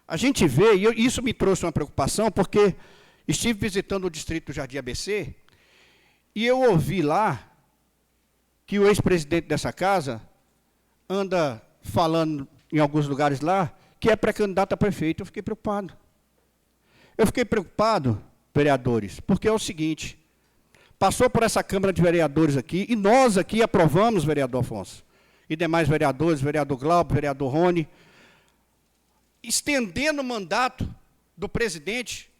a gente vê, e isso me trouxe uma preocupação, porque estive visitando o distrito do Jardim ABC, e eu ouvi lá que o ex-presidente dessa casa anda falando em alguns lugares lá que é pré-candidato a prefeito. Eu fiquei preocupado. Eu fiquei preocupado, vereadores, porque é o seguinte, passou por essa Câmara de Vereadores aqui, e nós aqui aprovamos, vereador Afonso, e demais vereadores, vereador Glauber, vereador Rony, estendendo o mandato do presidente,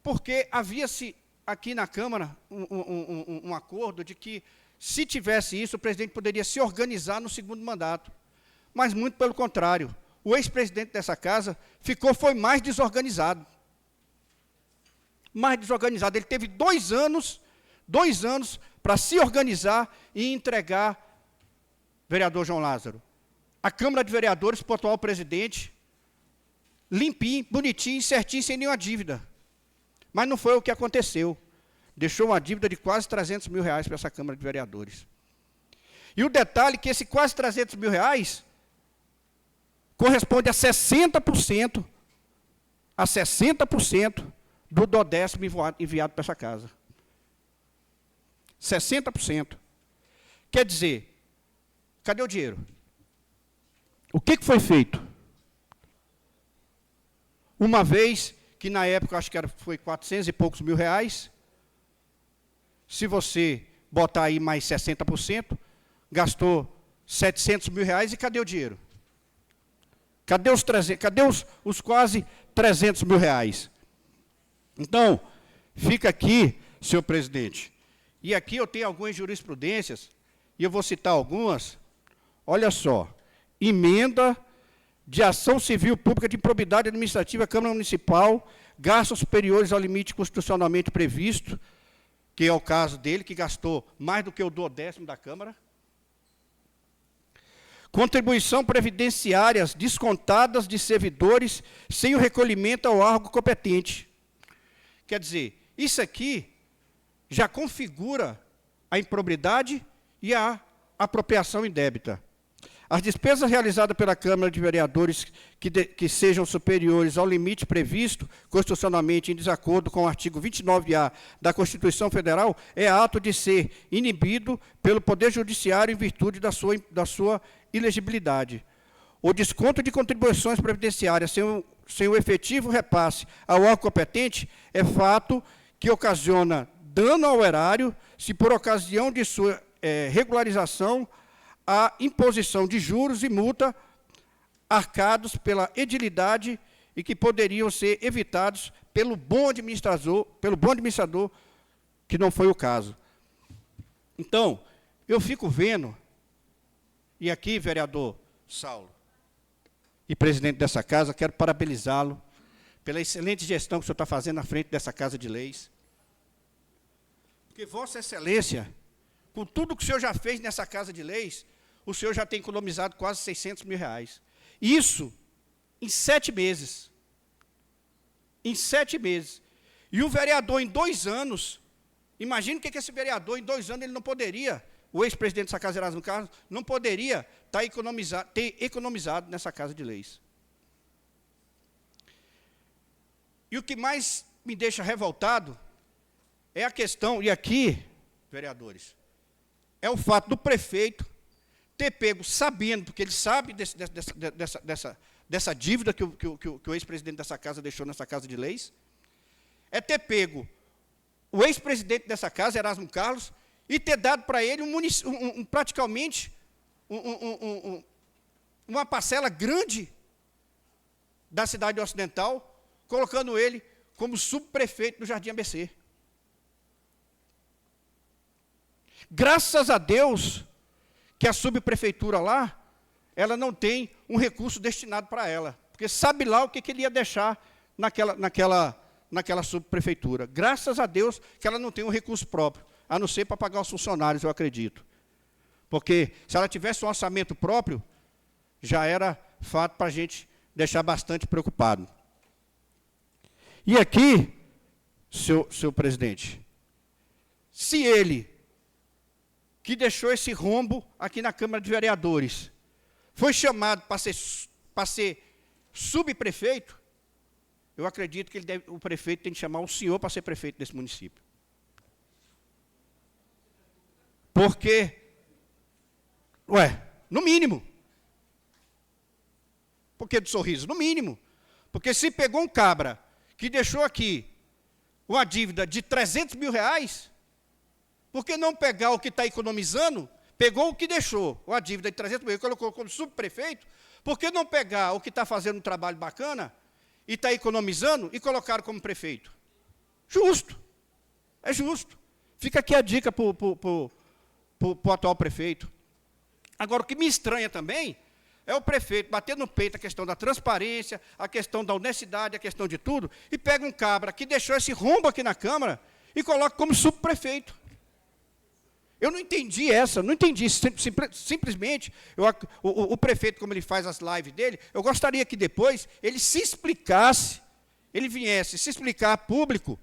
porque havia-se aqui na Câmara um acordo de que, se tivesse isso, o presidente poderia se organizar no segundo mandato. Mas, muito pelo contrário, o ex-presidente dessa casa foi mais desorganizado. Mais desorganizado. Ele teve 2 anos para se organizar e entregar, vereador João Lázaro, a Câmara de Vereadores para o atual presidente, limpinho, bonitinho, certinho, sem nenhuma dívida. Mas não foi o que aconteceu. Deixou uma dívida de quase R$300 mil para essa Câmara de Vereadores. E o detalhe é que esse quase R$300 mil corresponde a 60%, do dodécimo enviado para essa casa. 60%. Quer dizer, cadê o dinheiro? O que foi feito? Uma vez que, na época, acho que foi 400 e poucos mil reais, se você botar aí mais 60%, gastou 700 mil reais, e cadê o dinheiro? Cadê os quase 300 mil reais? Então, fica aqui, senhor presidente, e aqui eu tenho algumas jurisprudências, e eu vou citar algumas. Olha só, emenda de ação civil pública de improbidade administrativa, Câmara Municipal, gastos superiores ao limite constitucionalmente previsto, que é o caso dele, que gastou mais do que o duodécimo da Câmara. Contribuição previdenciárias descontadas de servidores sem o recolhimento ao órgão competente. Quer dizer, isso aqui já configura a improbidade e a apropriação indébita. As despesas realizadas pela Câmara de Vereadores que sejam superiores ao limite previsto constitucionalmente em desacordo com o artigo 29A da Constituição Federal é ato de ser inibido pelo Poder Judiciário em virtude da sua ilegibilidade. O desconto de contribuições previdenciárias sem o efetivo repasse ao órgão competente é fato que ocasiona dano ao erário se, por ocasião de sua regularização, a imposição de juros e multa arcados pela edilidade e que poderiam ser evitados pelo bom administrador, que não foi o caso. Então, eu fico vendo, e aqui, vereador Saulo, e presidente dessa casa, quero parabenizá-lo pela excelente gestão que o senhor está fazendo à frente dessa Casa de Leis. Porque Vossa Excelência, com tudo que o senhor já fez nessa Casa de Leis, o senhor já tem economizado quase 600 mil reais. Isso em 7 meses. Em 7 meses. E o vereador, em 2 anos, imagine o que esse vereador, em 2 anos, ele não poderia, o ex-presidente dessa casa, Erasmo Carlos, não poderia ter economizado nessa Casa de Leis. E o que mais me deixa revoltado é a questão, e aqui, vereadores, é o fato do prefeito ter pego, sabendo, porque ele sabe dessa dívida que o ex-presidente dessa casa deixou nessa Casa de Leis, é ter pego o ex-presidente dessa casa, Erasmo Carlos, e ter dado para ele praticamente uma parcela grande da cidade ocidental, colocando ele como subprefeito do Jardim ABC. Graças a Deus que a subprefeitura lá, ela não tem um recurso destinado para ela, porque sabe lá o que ele ia deixar naquela subprefeitura. Graças a Deus que ela não tem um recurso próprio, a não ser para pagar os funcionários, eu acredito. Porque se ela tivesse um orçamento próprio, já era fato para a gente deixar bastante preocupado. E aqui, senhor presidente, se ele, que deixou esse rombo aqui na Câmara de Vereadores, foi chamado para ser subprefeito, eu acredito que o prefeito tem que chamar o senhor para ser prefeito desse município. Porque, no mínimo. Por que do sorriso? No mínimo. Porque se pegou um cabra que deixou aqui uma dívida de 300 mil reais, por que não pegar o que está economizando, pegou o que deixou, uma dívida de 300 mil, colocou como subprefeito, por que não pegar o que está fazendo um trabalho bacana e está economizando e colocar como prefeito? Justo. É justo. Fica aqui a dica para o atual prefeito. Agora, o que me estranha também é o prefeito bater no peito a questão da transparência, a questão da honestidade, a questão de tudo, e pega um cabra que deixou esse rombo aqui na Câmara e coloca como subprefeito. Eu não entendi não entendi. Simplesmente, o prefeito, como ele faz as lives dele, eu gostaria que depois ele se explicasse, ele viesse se explicar a público,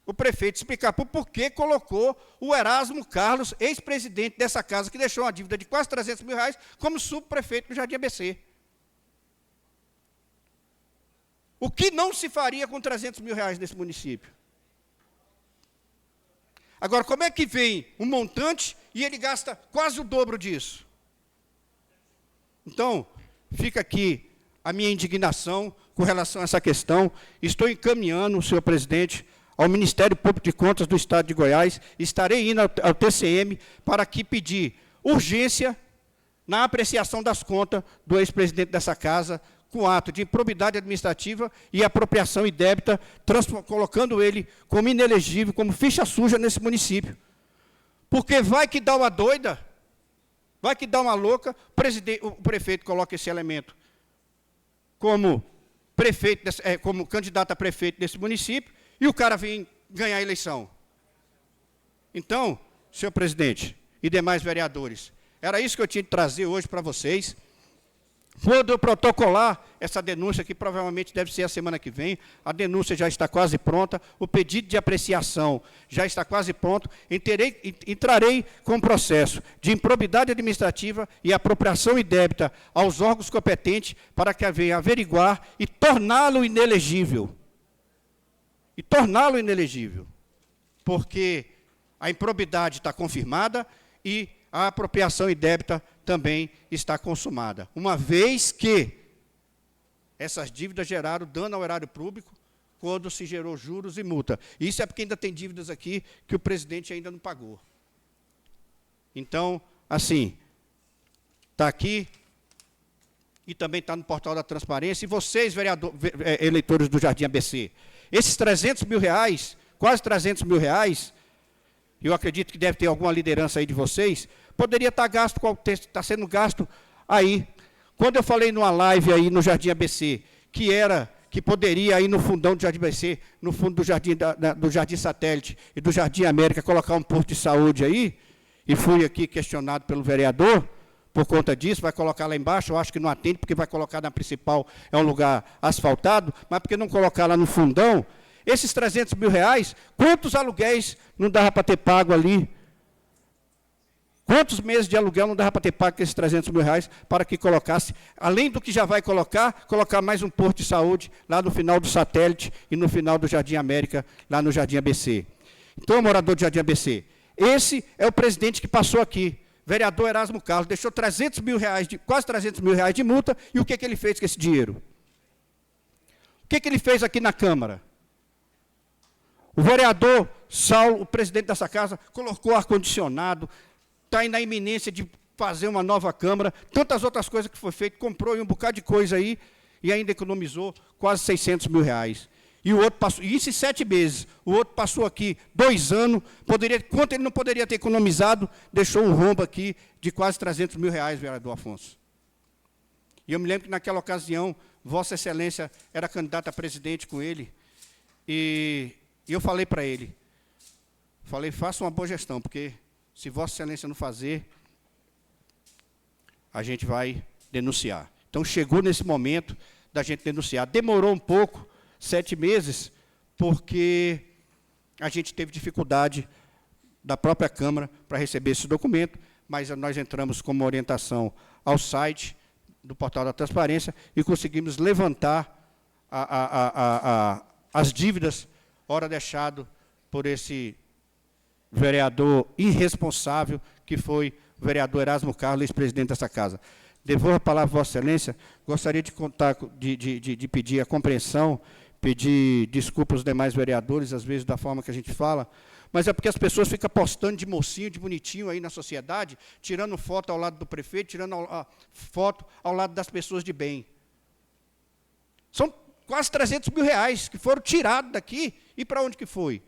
o prefeito explicar por que colocou o Erasmo Carlos, ex-presidente dessa casa, que deixou uma dívida de quase 300 mil reais, como subprefeito do Jardim ABC. O que não se faria com 300 mil reais nesse município? Agora, como é que vem um montante e ele gasta quase o dobro disso? Então, fica aqui a minha indignação com relação a essa questão. Estou encaminhando, senhor presidente, ao Ministério Público de Contas do Estado de Goiás, estarei indo ao TCM para aqui pedir urgência na apreciação das contas do ex-presidente dessa casa, com ato de improbidade administrativa e apropriação indébita, colocando ele como inelegível, como ficha suja nesse município. Porque vai que dá uma doida, vai que dá uma louca, o prefeito coloca esse elemento como como candidato a prefeito desse município, e o cara vem ganhar a eleição. Então, senhor presidente e demais vereadores, era isso que eu tinha de trazer hoje para vocês. Quando eu protocolar essa denúncia, que provavelmente deve ser a semana que vem, a denúncia já está quase pronta, o pedido de apreciação já está quase pronto, entrarei com um processo de improbidade administrativa e apropriação indébita aos órgãos competentes para que venha averiguar e torná-lo inelegível. Porque a improbidade está confirmada e a apropriação indébita também está consumada, uma vez que essas dívidas geraram dano ao erário público quando se gerou juros e multa. Isso é porque ainda tem dívidas aqui que o presidente ainda não pagou. Então, assim, está aqui e também está no portal da transparência. E vocês, eleitores do Jardim ABC, esses 300 mil reais, quase 300 mil reais, eu acredito que deve ter alguma liderança aí de vocês, poderia estar está sendo gasto aí. Quando eu falei numa live aí no Jardim ABC, que poderia ir no fundão do Jardim ABC, no fundo do Jardim Satélite e do Jardim América, colocar um posto de saúde aí, e fui aqui questionado pelo vereador, por conta disso, vai colocar lá embaixo, eu acho que não atende, porque vai colocar na principal, é um lugar asfaltado, mas por que não colocar lá no fundão? Esses 300 mil reais, quantos aluguéis não dava para ter pago ali? Quantos meses de aluguel não dava para ter pago com esses 300 mil reais para que colocasse, além do que já vai colocar mais um posto de saúde lá no final do Satélite e no final do Jardim América, lá no Jardim ABC. Então, morador do Jardim ABC, esse é o presidente que passou aqui, vereador Erasmo Carlos, deixou 300 mil reais, quase 300 mil reais de multa, e o que ele fez com esse dinheiro? O que ele fez aqui na Câmara? O vereador Saulo, o presidente dessa casa, colocou ar-condicionado, está aí na iminência de fazer uma nova Câmara, tantas outras coisas que foi feito, comprou um bocado de coisa aí, e ainda economizou quase 600 mil reais. E o outro passou, isso em 7 meses, o outro passou aqui 2 anos, quanto ele não poderia ter economizado, deixou um rombo aqui de quase 300 mil reais, vereador Afonso. E eu me lembro que naquela ocasião, Vossa Excelência era candidato a presidente com ele, e eu falei para ele, faça uma boa gestão, porque se Vossa Excelência não fazer, a gente vai denunciar. Então, chegou nesse momento da gente denunciar. Demorou um pouco, 7 meses, porque a gente teve dificuldade da própria Câmara para receber esse documento, mas nós entramos com uma orientação ao site do Portal da Transparência e conseguimos levantar as dívidas, ora deixado por esse vereador irresponsável, que foi o vereador Erasmo Carlos, ex-presidente dessa casa. Devolvo a palavra a Vossa Excelência. Gostaria de contar, de pedir a compreensão, pedir desculpas aos demais vereadores, às vezes, da forma que a gente fala, mas é porque as pessoas ficam postando de mocinho, de bonitinho aí na sociedade, tirando foto ao lado do prefeito, tirando foto ao lado das pessoas de bem. São quase 300 mil reais que foram tirados daqui, e para onde que foi?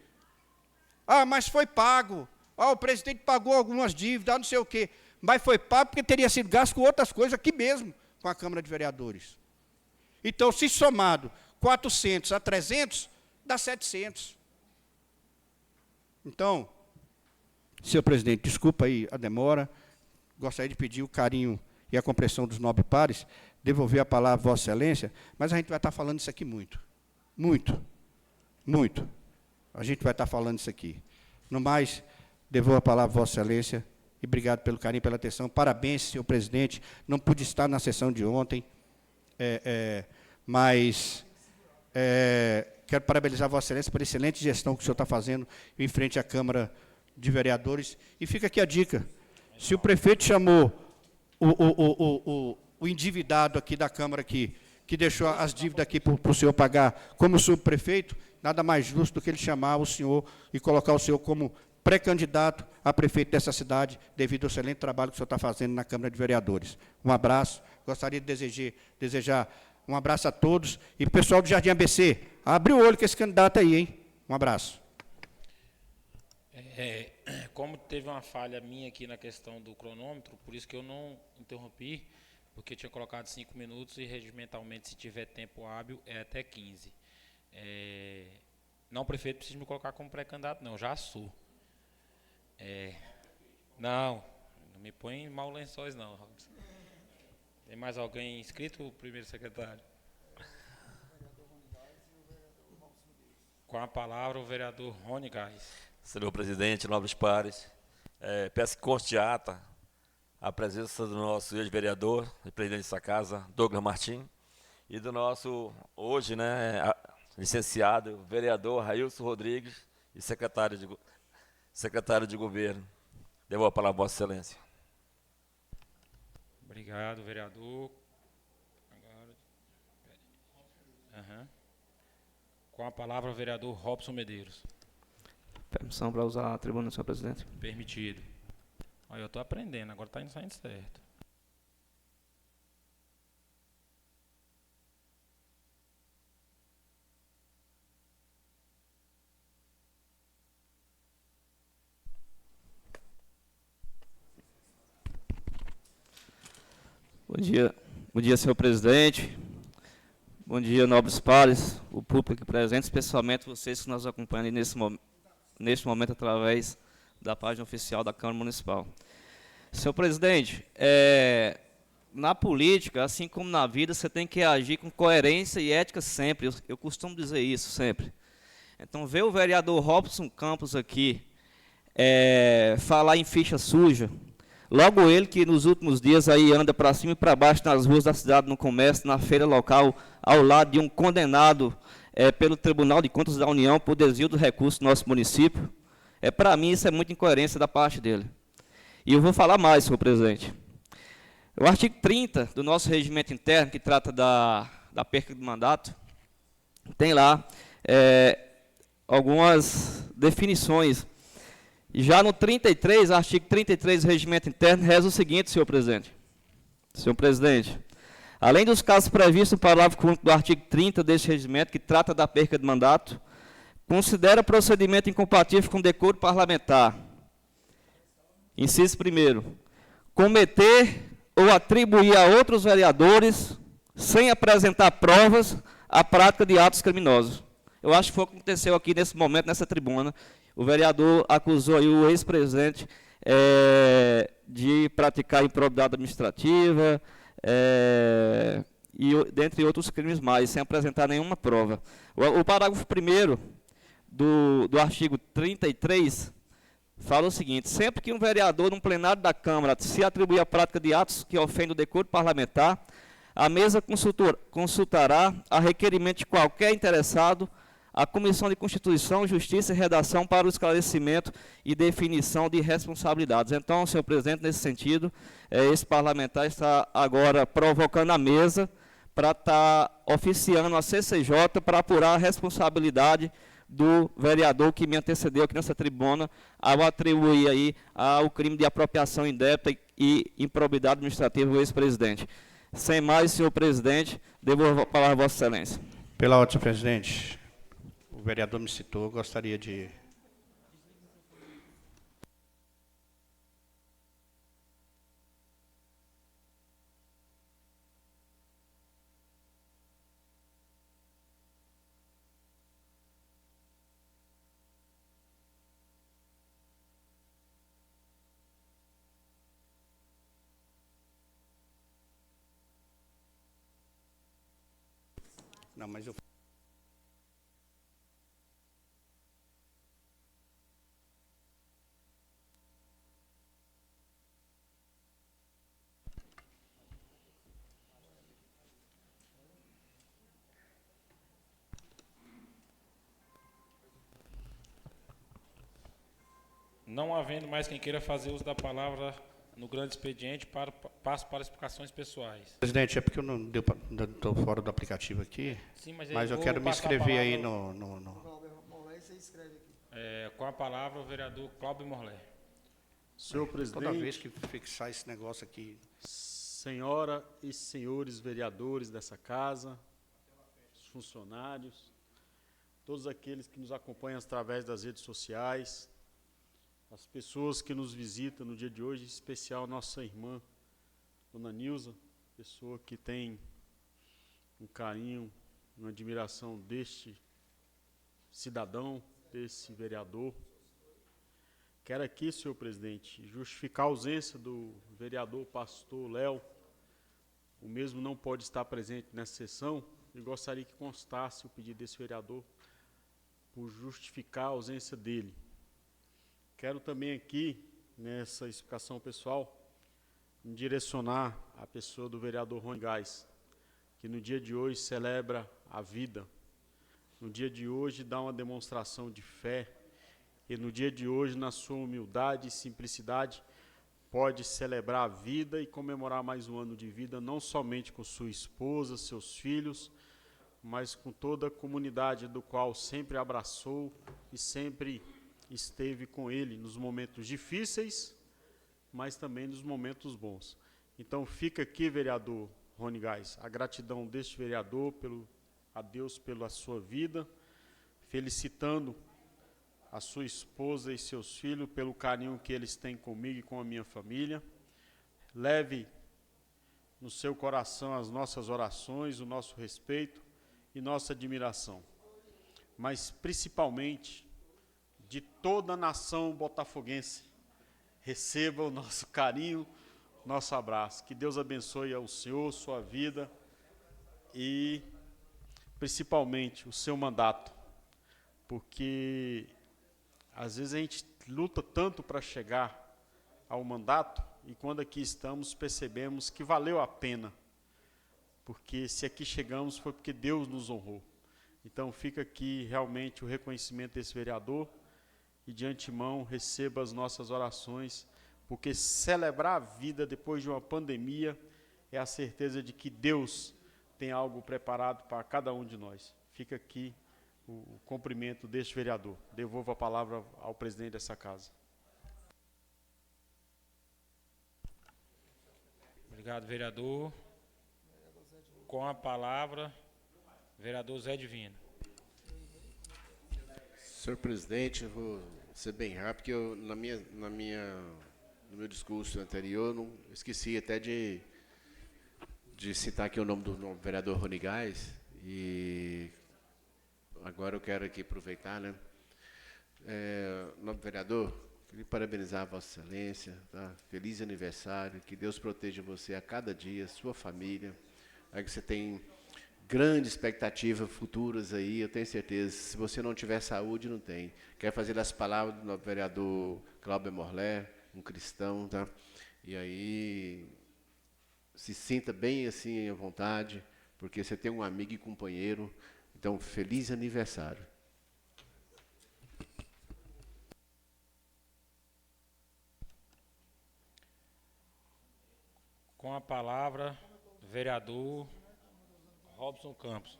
Ah, mas foi pago. Ah, o presidente pagou algumas dívidas, não sei o quê. Mas foi pago porque teria sido gasto com outras coisas aqui mesmo, com a Câmara de Vereadores. Então, se somado 400 a 300, dá 700. Então, senhor presidente, desculpa aí a demora, gostaria de pedir o carinho e a compreensão dos nobres pares, devolver a palavra a Vossa Excelência, mas a gente vai estar falando isso aqui muito. Muito. Muito. A gente vai estar falando isso aqui. No mais, devolvo a palavra a Vossa Excelência e obrigado pelo carinho e pela atenção. Parabéns, senhor presidente. Não pude estar na sessão de ontem, mas quero parabenizar a Vossa Excelência pela excelente gestão que o senhor está fazendo em frente à Câmara de Vereadores. E fica aqui a dica. Se o prefeito chamou o endividado aqui da Câmara, que deixou as dívidas aqui para o senhor pagar como subprefeito, nada mais justo do que ele chamar o senhor e colocar o senhor como pré-candidato a prefeito dessa cidade, devido ao excelente trabalho que o senhor está fazendo na Câmara de Vereadores. Um abraço. Gostaria de desejar um abraço a todos. E pessoal do Jardim ABC, abre o olho com esse candidato aí, hein? Um abraço. Como teve uma falha minha aqui na questão do cronômetro, por isso que eu não interrompi, porque eu tinha colocado 5 minutos e regimentalmente, se tiver tempo hábil, é até 15. Não, prefeito, precisa me colocar como pré-candidato, não, já sou. Não me põe em mau lençóis, não, Robson. Tem mais alguém inscrito, primeiro secretário? Com a palavra, o vereador Rony Gás. Senhor presidente, nobres pares, peço que conste ata a presença do nosso ex-vereador, presidente dessa casa, Douglas Martins, e do nosso, hoje, licenciado, vereador Railson Rodrigues, e secretário de governo. Devolvo a palavra a Vossa Excelência. Obrigado, vereador. Com a palavra, o vereador Robson Medeiros. Permissão para usar a tribuna, senhor presidente. Permitido. Olha, eu estou aprendendo, agora está saindo certo. Bom dia, senhor presidente. Bom dia, nobres pares, o público aqui presente, especialmente vocês que nos acompanham neste momento através da página oficial da Câmara Municipal. Senhor presidente, na política, assim como na vida, você tem que agir com coerência e ética sempre. Eu costumo dizer isso sempre. Então, ver o vereador Robson Campos aqui falar em ficha suja, logo ele que nos últimos dias aí anda para cima e para baixo nas ruas da cidade, no comércio, na feira local, ao lado de um condenado pelo Tribunal de Contas da União por desvio do recurso do nosso município, para mim isso é muita incoerência da parte dele. E eu vou falar mais, senhor presidente. O artigo 30 do nosso regimento interno, que trata da perca de mandato, tem lá algumas definições. Já no 33, artigo 33 do regimento interno, reza o seguinte, senhor presidente. Senhor presidente, além dos casos previstos no parágrafo único do artigo 30 deste regimento, que trata da perca de mandato, considera procedimento incompatível com o decoro parlamentar. Inciso 1º, cometer ou atribuir a outros vereadores, sem apresentar provas, a prática de atos criminosos. Eu acho que foi o que aconteceu aqui nesse momento, nessa tribuna. O vereador acusou aí o ex-presidente de praticar improbidade administrativa, dentre outros crimes mais, sem apresentar nenhuma prova. O parágrafo 1º do artigo 33 fala o seguinte: sempre que um vereador, num plenário da Câmara, se atribuir a prática de atos que ofendem o decoro parlamentar, a mesa consultará, a requerimento de qualquer interessado, a Comissão de Constituição, Justiça e Redação para o esclarecimento e definição de responsabilidades. Então, senhor presidente, nesse sentido, esse parlamentar está agora provocando a mesa para estar oficiando a CCJ para apurar a responsabilidade do vereador que me antecedeu aqui nessa tribuna ao atribuir aí ao crime de apropriação indébita e improbidade administrativa ao ex-presidente. Sem mais, senhor presidente, devolvo a palavra a vossa excelência. Pela ordem, senhor presidente. O vereador me citou, gostaria de... Não, mas eu... Não havendo mais quem queira fazer uso da palavra no grande expediente, passo para explicações pessoais. Presidente, é porque eu não estou fora do aplicativo aqui, Sim, mas eu vou quero me passar a inscrever aí palavra- Você escreve aqui. Com a palavra, o vereador Cláudio Morlé. Senhor Toda presidente, vez que fixar esse negócio aqui... senhora e senhores vereadores dessa casa, os funcionários, todos aqueles que nos acompanham através das redes sociais, as pessoas que nos visitam no dia de hoje, em especial nossa irmã, dona Nilza, pessoa que tem um carinho, uma admiração deste cidadão, desse vereador. Quero aqui, senhor presidente, justificar a ausência do vereador pastor Léo. O mesmo não pode estar presente nessa sessão e gostaria que constasse o pedido desse vereador por justificar a ausência dele. Quero também aqui, nessa explicação pessoal, me direcionar à pessoa do vereador Rony Gás, que no dia de hoje celebra a vida, no dia de hoje dá uma demonstração de fé, e no dia de hoje, na sua humildade e simplicidade, pode celebrar a vida e comemorar mais um ano de vida, não somente com sua esposa, seus filhos, mas com toda a comunidade do qual sempre abraçou e sempre esteve com ele nos momentos difíceis, mas também nos momentos bons. Então fica aqui, vereador Rony Gás, a gratidão deste vereador a Deus pela sua vida, felicitando a sua esposa e seus filhos pelo carinho que eles têm comigo e com a minha família. Leve no seu coração as nossas orações, o nosso respeito e nossa admiração. Mas, principalmente, de toda a nação botafoguense, receba o nosso carinho, nosso abraço. Que Deus abençoe ao senhor, sua vida e, principalmente, o seu mandato. Porque, às vezes, a gente luta tanto para chegar ao mandato e, quando aqui estamos, percebemos que valeu a pena. Porque, se aqui chegamos, foi porque Deus nos honrou. Então, fica aqui, realmente, o reconhecimento desse vereador e, de antemão, receba as nossas orações, porque celebrar a vida depois de uma pandemia é a certeza de que Deus tem algo preparado para cada um de nós. Fica aqui o cumprimento deste vereador. Devolvo a palavra ao presidente dessa casa. Obrigado, vereador. Com a palavra, vereador Zé Divino. Senhor presidente, eu vou ser bem rápido, porque eu, no meu discurso anterior, não esqueci até de citar aqui o nome do vereador Rony Gás, e agora eu quero aqui aproveitar, né? Nobre vereador, Queria parabenizar a Vossa Excelência, tá? Feliz aniversário, que Deus proteja você a cada dia, sua família. Aí que você tem grandes expectativas futuras aí, eu tenho certeza. Se você não tiver saúde, não tem. Quero fazer as palavras do vereador Cláudio Morler, um cristão, tá? E aí, se sinta bem assim à vontade, porque você tem um amigo e companheiro. Então, feliz aniversário. Com a palavra, vereador Robson Campos.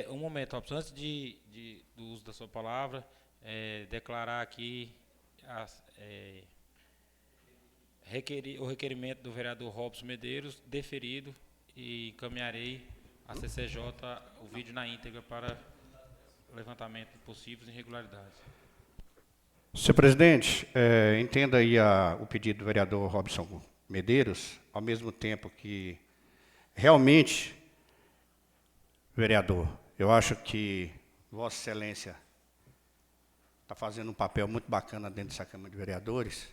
Um momento, Robson, antes do uso da sua palavra, declarar aqui o requerimento do vereador Robson Medeiros deferido e encaminharei à CCJ o vídeo na íntegra para levantamento de possíveis irregularidades. Senhor presidente, entenda aí o pedido do vereador Robson Medeiros, ao mesmo tempo que realmente, vereador, eu acho que Vossa Excelência está fazendo um papel muito bacana dentro dessa Câmara de Vereadores,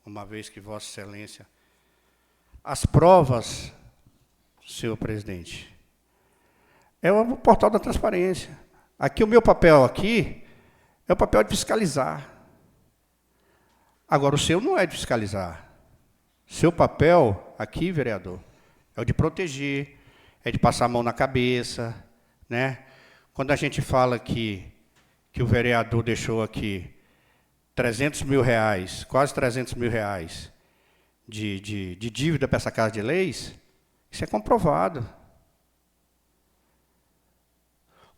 uma vez que Vossa Excelência... As provas, senhor presidente, é o portal da transparência. Aqui, o meu papel aqui é o papel de fiscalizar. Agora, o seu não é de fiscalizar. Seu papel aqui, vereador, é o de proteger, é de passar a mão na cabeça, né? Quando a gente fala que o vereador deixou aqui 300 mil reais, quase 300 mil reais de dívida para essa Casa de Leis, isso é comprovado.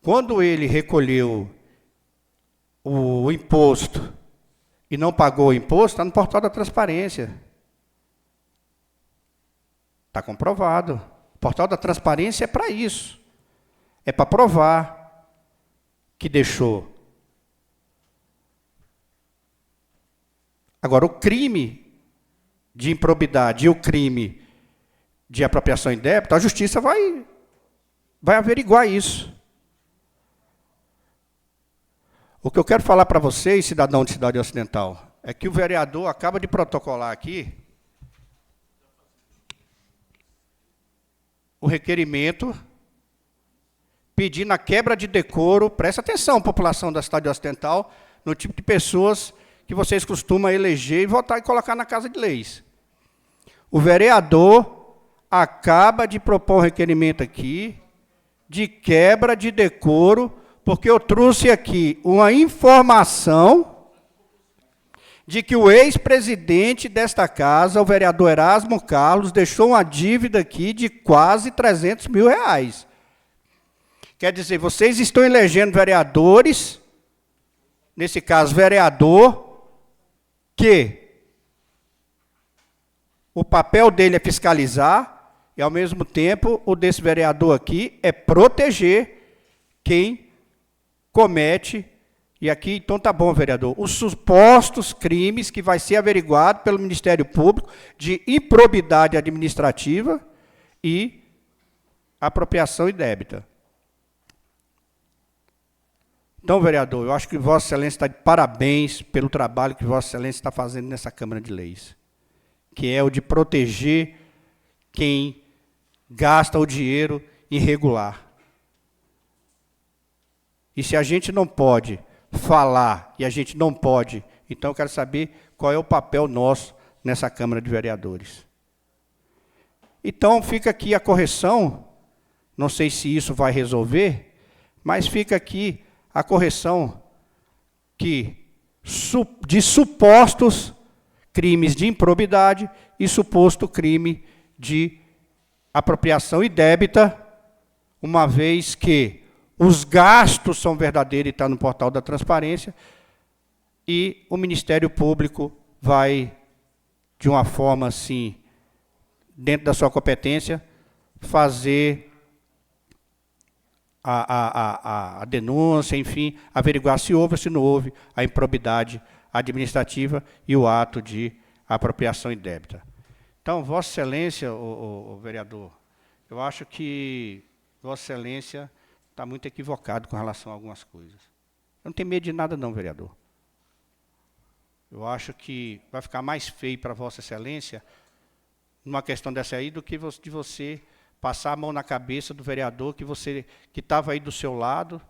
Quando ele recolheu o imposto e não pagou o imposto, está no portal da transparência. Está comprovado. O portal da transparência é para isso. É para provar que deixou. Agora, o crime de improbidade e o crime de apropriação indébita, a justiça vai averiguar isso. O que eu quero falar para vocês, cidadão de Cidade Ocidental, é que o vereador acaba de protocolar aqui o requerimento pedindo a quebra de decoro. Presta atenção, população da Cidade Ocidental, no tipo de pessoas que vocês costumam eleger e votar e colocar na Casa de Leis. O vereador acaba de propor um requerimento aqui de quebra de decoro, porque eu trouxe aqui uma informação de que o ex-presidente desta casa, o vereador Erasmo Carlos, deixou uma dívida aqui de quase 300 mil reais. Quer dizer, vocês estão elegendo vereadores, nesse caso, vereador, que o papel dele é fiscalizar, e, ao mesmo tempo, o desse vereador aqui é proteger quem comete, e aqui, então tá bom, vereador, os supostos crimes que vai ser averiguado pelo Ministério Público de improbidade administrativa e apropriação indébita. Então, vereador, eu acho que Vossa Excelência está de parabéns pelo trabalho que Vossa Excelência está fazendo nessa Câmara de Leis, que é o de proteger quem gasta o dinheiro irregular. E se a gente não pode falar, e a gente não pode, então eu quero saber qual é o papel nosso nessa Câmara de Vereadores. Então, fica aqui a correção, não sei se isso vai resolver, mas fica aqui a correção que de supostos crimes de improbidade e suposto crime de apropriação indébita, uma vez que os gastos são verdadeiros e está no portal da transparência, e o Ministério Público vai, de uma forma assim, dentro da sua competência, fazer a denúncia, enfim, averiguar se houve ou se não houve a improbidade administrativa e o ato de apropriação indébita. Então, Vossa Excelência, o vereador, eu acho que Vossa Excelência está muito equivocado com relação a algumas coisas. Eu não tenho medo de nada não, vereador. Eu acho que vai ficar mais feio para Vossa Excelência, numa questão dessa aí, do que de você passar a mão na cabeça do vereador que estava aí do seu lado,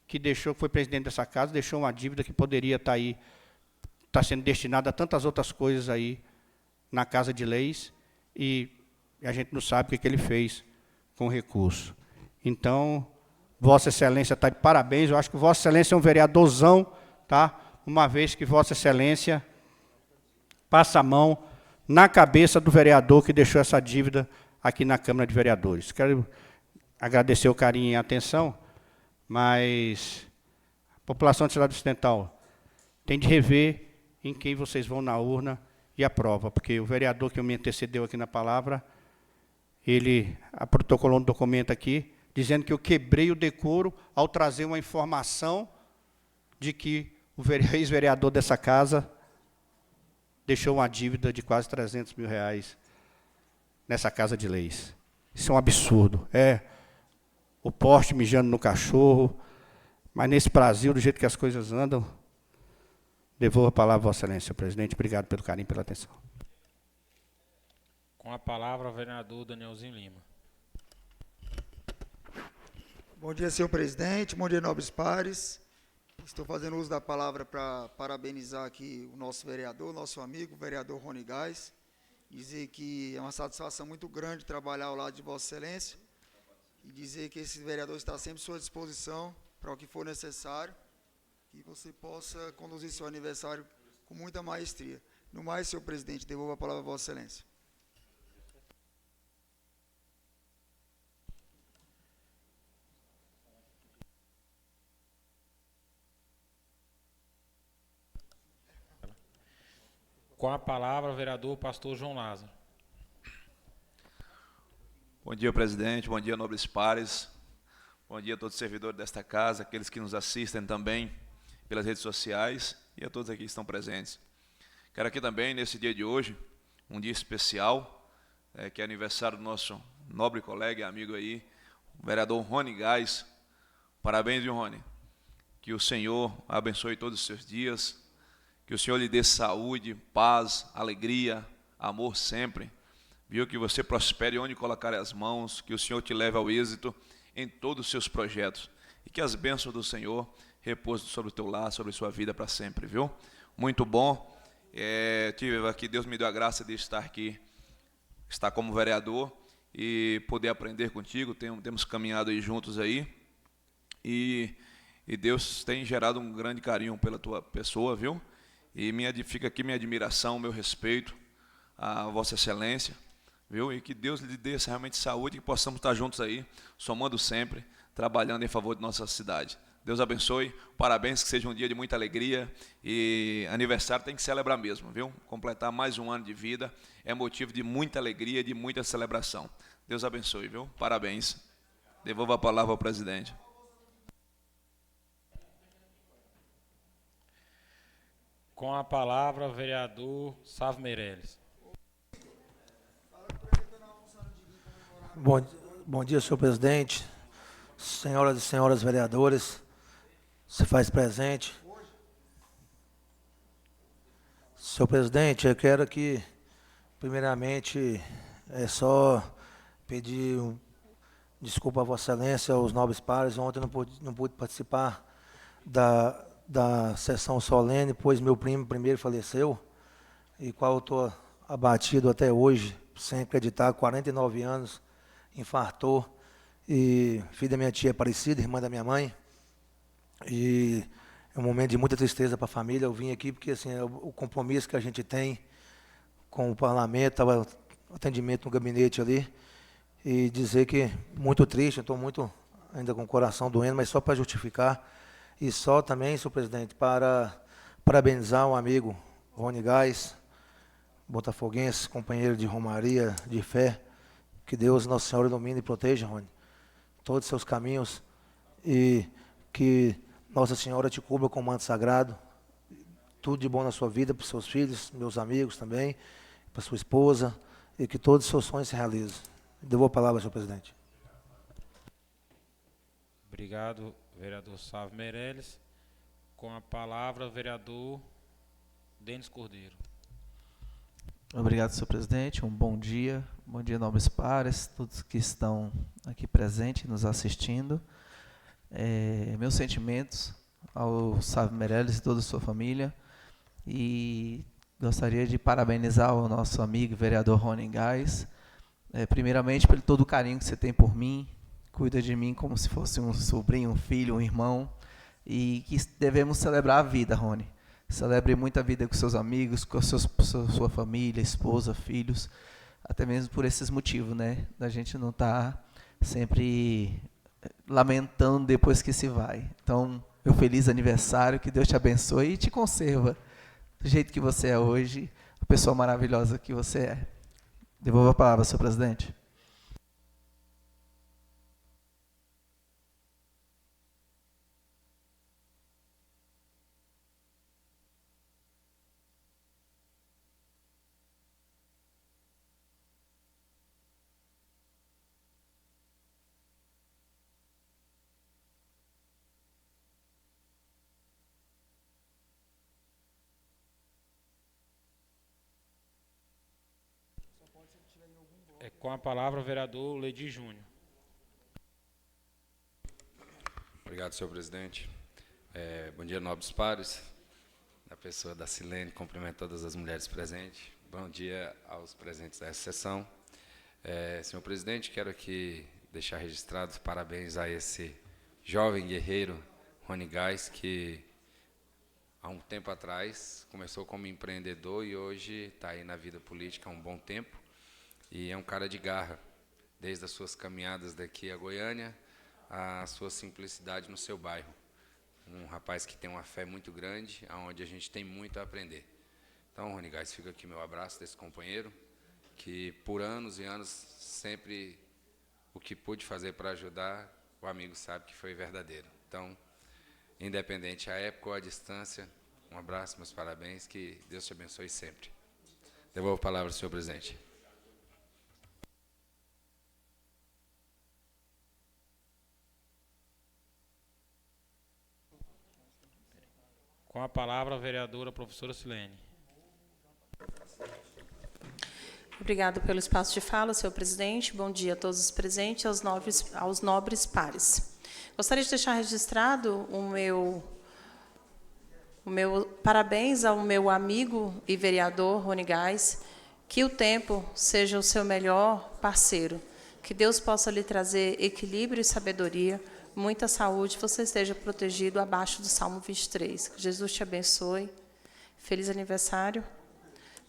que foi presidente dessa casa, deixou uma dívida que poderia estar sendo destinada a tantas outras coisas aí na Casa de Leis, e a gente não sabe o que ele fez com o recurso. Então, Vossa Excelência está de parabéns. Eu acho que Vossa Excelência é um vereadorzão, tá? Uma vez que Vossa Excelência passa a mão na cabeça do vereador que deixou essa dívida aqui na Câmara de Vereadores. Quero agradecer o carinho e a atenção, mas a população de Cidade Ocidental tem de rever em quem vocês vão na urna e aprova, porque o vereador que me antecedeu aqui na palavra, ele protocolou um documento aqui, dizendo que eu quebrei o decoro ao trazer uma informação de que o ex-vereador dessa casa deixou uma dívida de quase R$300 mil nessa Casa de Leis. Isso é um absurdo. É o poste mijando no cachorro, mas nesse Brasil, do jeito que as coisas andam, devolvo a palavra a Vossa Excelência, senhor presidente. Obrigado pelo carinho e pela atenção. Com a palavra, o vereador Danielzinho Lima. Bom dia, senhor presidente. Bom dia, nobres pares. Estou fazendo uso da palavra para parabenizar aqui o nosso vereador, nosso amigo, o vereador Rony Gás. Dizer que é uma satisfação muito grande trabalhar ao lado de Vossa Excelência e dizer que esse vereador está sempre à sua disposição para o que for necessário, que você possa conduzir seu aniversário com muita maestria. No mais, senhor presidente, devolvo a palavra a Vossa Excelência. Com a palavra, o vereador pastor João Lázaro. Bom dia, presidente. Bom dia, nobres pares. Bom dia a todos os servidores desta casa, aqueles que nos assistem também pelas redes sociais e a todos aqui que estão presentes. Quero aqui também, nesse dia de hoje, um dia especial, que é aniversário do nosso nobre colega e amigo aí, o vereador Rony Gás. Parabéns, viu, Rony? Que o Senhor abençoe todos os seus dias, que o Senhor lhe dê saúde, paz, alegria, amor sempre. Viu? Que você prospere onde colocar as mãos, que o Senhor te leve ao êxito em todos os seus projetos. E que as bênçãos do Senhor repousem sobre o teu lar, sobre a sua vida para sempre, viu? Muito bom. Tive aqui, Deus me deu a graça de estar aqui, estar como vereador e poder aprender contigo. Temos caminhado aí juntos aí. E Deus tem gerado um grande carinho pela tua pessoa, viu? E fica aqui minha admiração, meu respeito a Vossa Excelência, viu? E que Deus lhe dê realmente saúde, que possamos estar juntos aí, somando sempre, trabalhando em favor de nossa cidade. Deus abençoe, parabéns, que seja um dia de muita alegria, e aniversário tem que celebrar mesmo, viu? Completar mais um ano de vida é motivo de muita alegria, de muita celebração. Deus abençoe, viu? Parabéns. Devolvo a palavra ao presidente. Com a palavra, o vereador Sávio Meirelles. Bom dia, senhor presidente, senhoras e senhores vereadores, se faz presente. Senhor presidente, eu quero aqui, primeiramente, só pedir desculpa a Vossa Excelência, aos nobres pares. Ontem eu não pude participar da sessão solene, pois meu primo primeiro faleceu, e qual eu estou abatido até hoje, sem acreditar, 49 anos, infartou, e filho da minha tia Aparecida, irmã da minha mãe, e é um momento de muita tristeza para a família. Eu vim aqui porque assim, é o compromisso que a gente tem com o parlamento, estava atendimento no gabinete ali, e dizer que muito triste, eu estou muito ainda com o coração doendo, mas só para justificar. E só também, senhor presidente, para parabenizar um amigo, Rony Gás, botafoguense, companheiro de romaria, de fé. Que Deus, Nossa Senhora, ilumine e proteja, Rony, todos os seus caminhos, e que Nossa Senhora te cubra com o manto sagrado. Tudo de bom na sua vida, para os seus filhos, meus amigos também, para sua esposa, e que todos os seus sonhos se realizem. Devolvo a palavra, senhor presidente. Obrigado, vereador Sávio Meirelles. Com a palavra, o vereador Denis Cordeiro. Obrigado, senhor presidente. Um bom dia, nobres pares, todos que estão aqui presentes, nos assistindo. Meus sentimentos ao Sávio Meirelles e toda a sua família. E gostaria de parabenizar o nosso amigo vereador Rony Gás, primeiramente pelo todo o carinho que você tem por mim, cuida de mim como se fosse um sobrinho, um filho, um irmão, e que devemos celebrar a vida, Rony. Celebre muito a vida com seus amigos, com sua família, esposa, filhos, até mesmo por esses motivos, né? Da gente não estar sempre lamentando depois que se vai. Então, meu feliz aniversário, que Deus te abençoe e te conserva do jeito que você é hoje, a pessoa maravilhosa que você é. Devolvo a palavra, senhor presidente. Com a palavra, o vereador Ledi Júnior. Obrigado, senhor presidente. Bom dia, nobres pares. Na pessoa da Silene, cumprimento todas as mulheres presentes. Bom dia aos presentes dessa sessão. Senhor presidente, quero aqui deixar registrado parabéns a esse jovem guerreiro, Rony Gás, que há um tempo atrás começou como empreendedor e hoje está aí na vida política há um bom tempo. E é um cara de garra, desde as suas caminhadas daqui a Goiânia, a sua simplicidade no seu bairro. Um rapaz que tem uma fé muito grande, onde a gente tem muito a aprender. Então, Rony Gás, fica aqui meu abraço desse companheiro, que por anos e anos, sempre o que pude fazer para ajudar, o amigo sabe que foi verdadeiro. Então, independente a época ou a distância, um abraço, meus parabéns, que Deus te abençoe sempre. Devolvo a palavra ao senhor presidente. Com a palavra, a vereadora professora Silene. Obrigado pelo espaço de fala, senhor presidente. Bom dia a todos os presentes, aos nobres pares. Gostaria de deixar registrado o meu parabéns ao meu amigo e vereador Rony Gás, que o tempo seja o seu melhor parceiro, que Deus possa lhe trazer equilíbrio e sabedoria, muita saúde, você esteja protegido abaixo do Salmo 23. Que Jesus te abençoe. Feliz aniversário.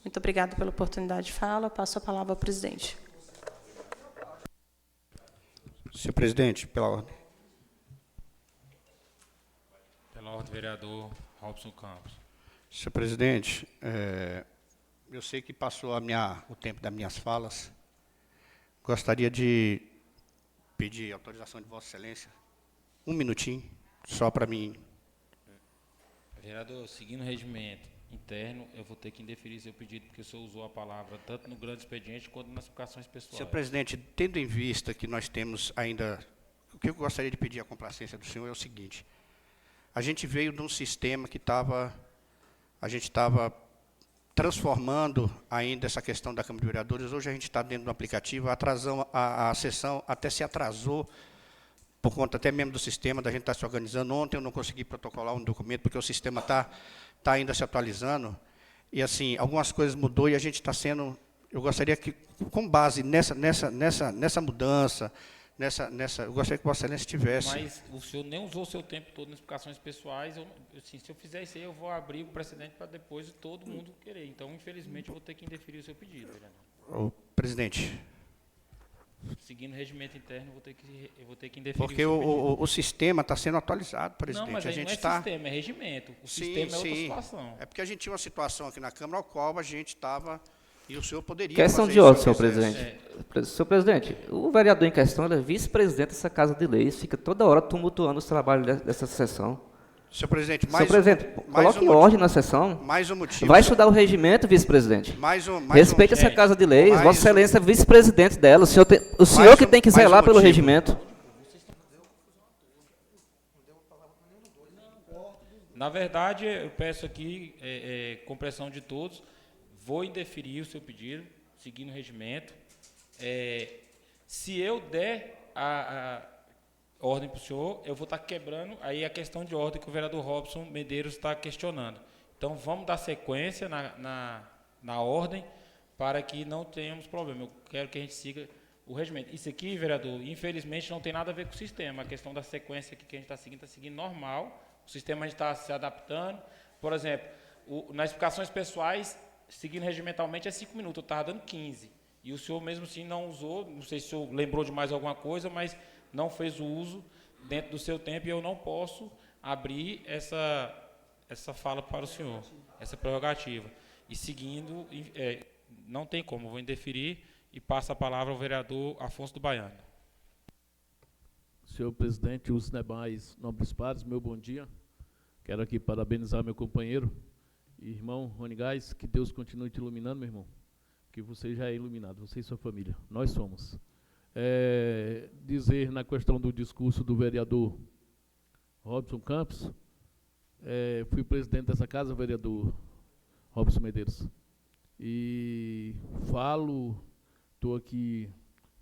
Muito obrigada pela oportunidade de fala. Passo a palavra ao presidente. Senhor presidente, pela ordem. Pela ordem, vereador Robson Campos. Senhor presidente, eu sei que passou o tempo das minhas falas. Gostaria de pedir autorização de Vossa Excelência, um minutinho, só para mim. Vereador, seguindo o regimento interno, eu vou ter que indeferir seu pedido, porque o senhor usou a palavra tanto no grande expediente quanto nas explicações pessoais. Senhor presidente, tendo em vista que nós temos ainda... O que eu gostaria de pedir a complacência do senhor é o seguinte. A gente veio de um sistema que a gente estava transformando ainda essa questão da Câmara de Vereadores. Hoje a gente está dentro do aplicativo, a sessão até se atrasou, por conta até mesmo do sistema, da gente estar se organizando. Ontem eu não consegui protocolar um documento, porque o sistema está ainda se atualizando. E, assim, algumas coisas mudou e a gente está sendo... Eu gostaria que, com base nessa mudança, eu gostaria que Vossa Excelência tivesse... Mas o senhor nem usou o seu tempo todo nas explicações pessoais. Assim, se eu fizer isso aí, eu vou abrir o precedente para depois todo mundo querer. Então, infelizmente, eu vou ter que indeferir o seu pedido, vereador. Presidente... Seguindo o regimento interno, eu vou ter que indeferir porque o sistema está sendo atualizado, presidente. Não, mas aí não é sistema, é regimento. O sistema é outra situação. É porque a gente tinha uma situação aqui na Câmara, ao qual a gente estava, e o senhor poderia questão fazer de ordem, isso, senhor presidente. Senhor presidente, o vereador em questão é vice-presidente dessa Casa de Leis, fica toda hora tumultuando os trabalhos dessa sessão. Senhor presidente, coloque em ordem na sessão. Mais um motivo. Vai estudar o regimento, vice-presidente. Respeite essa Casa de Leis. Vossa Excelência é vice-presidente dela. O senhor que tem que zelar pelo regimento. Na verdade, eu peço aqui, com pressão de todos, vou indeferir o seu pedido, seguindo o regimento. Se eu der a ordem para o senhor, eu vou estar quebrando aí a questão de ordem que o vereador Robson Medeiros está questionando. Então, vamos dar sequência na ordem para que não tenhamos problema. Eu quero que a gente siga o regimento. Isso aqui, vereador, infelizmente não tem nada a ver com o sistema. A questão da sequência aqui que a gente está seguindo normal. O sistema a gente está se adaptando. Por exemplo, nas explicações pessoais, seguindo regimentalmente, é 5 minutos. Eu estava dando 15. E o senhor mesmo assim não usou, não sei se o senhor lembrou de mais alguma coisa, mas não fez o uso dentro do seu tempo e eu não posso abrir essa fala para o senhor, essa prerrogativa. E seguindo, não tem como, vou indeferir e passo a palavra ao vereador Afonso do Baiano. Senhor presidente, os demais nobres pares, meu bom dia. Quero aqui parabenizar meu companheiro e irmão Rony Gás, que Deus continue te iluminando, meu irmão, que você já é iluminado, você e sua família, nós somos. Dizer na questão do discurso do vereador Robson Campos, fui presidente dessa casa, vereador Robson Medeiros, e estou aqui,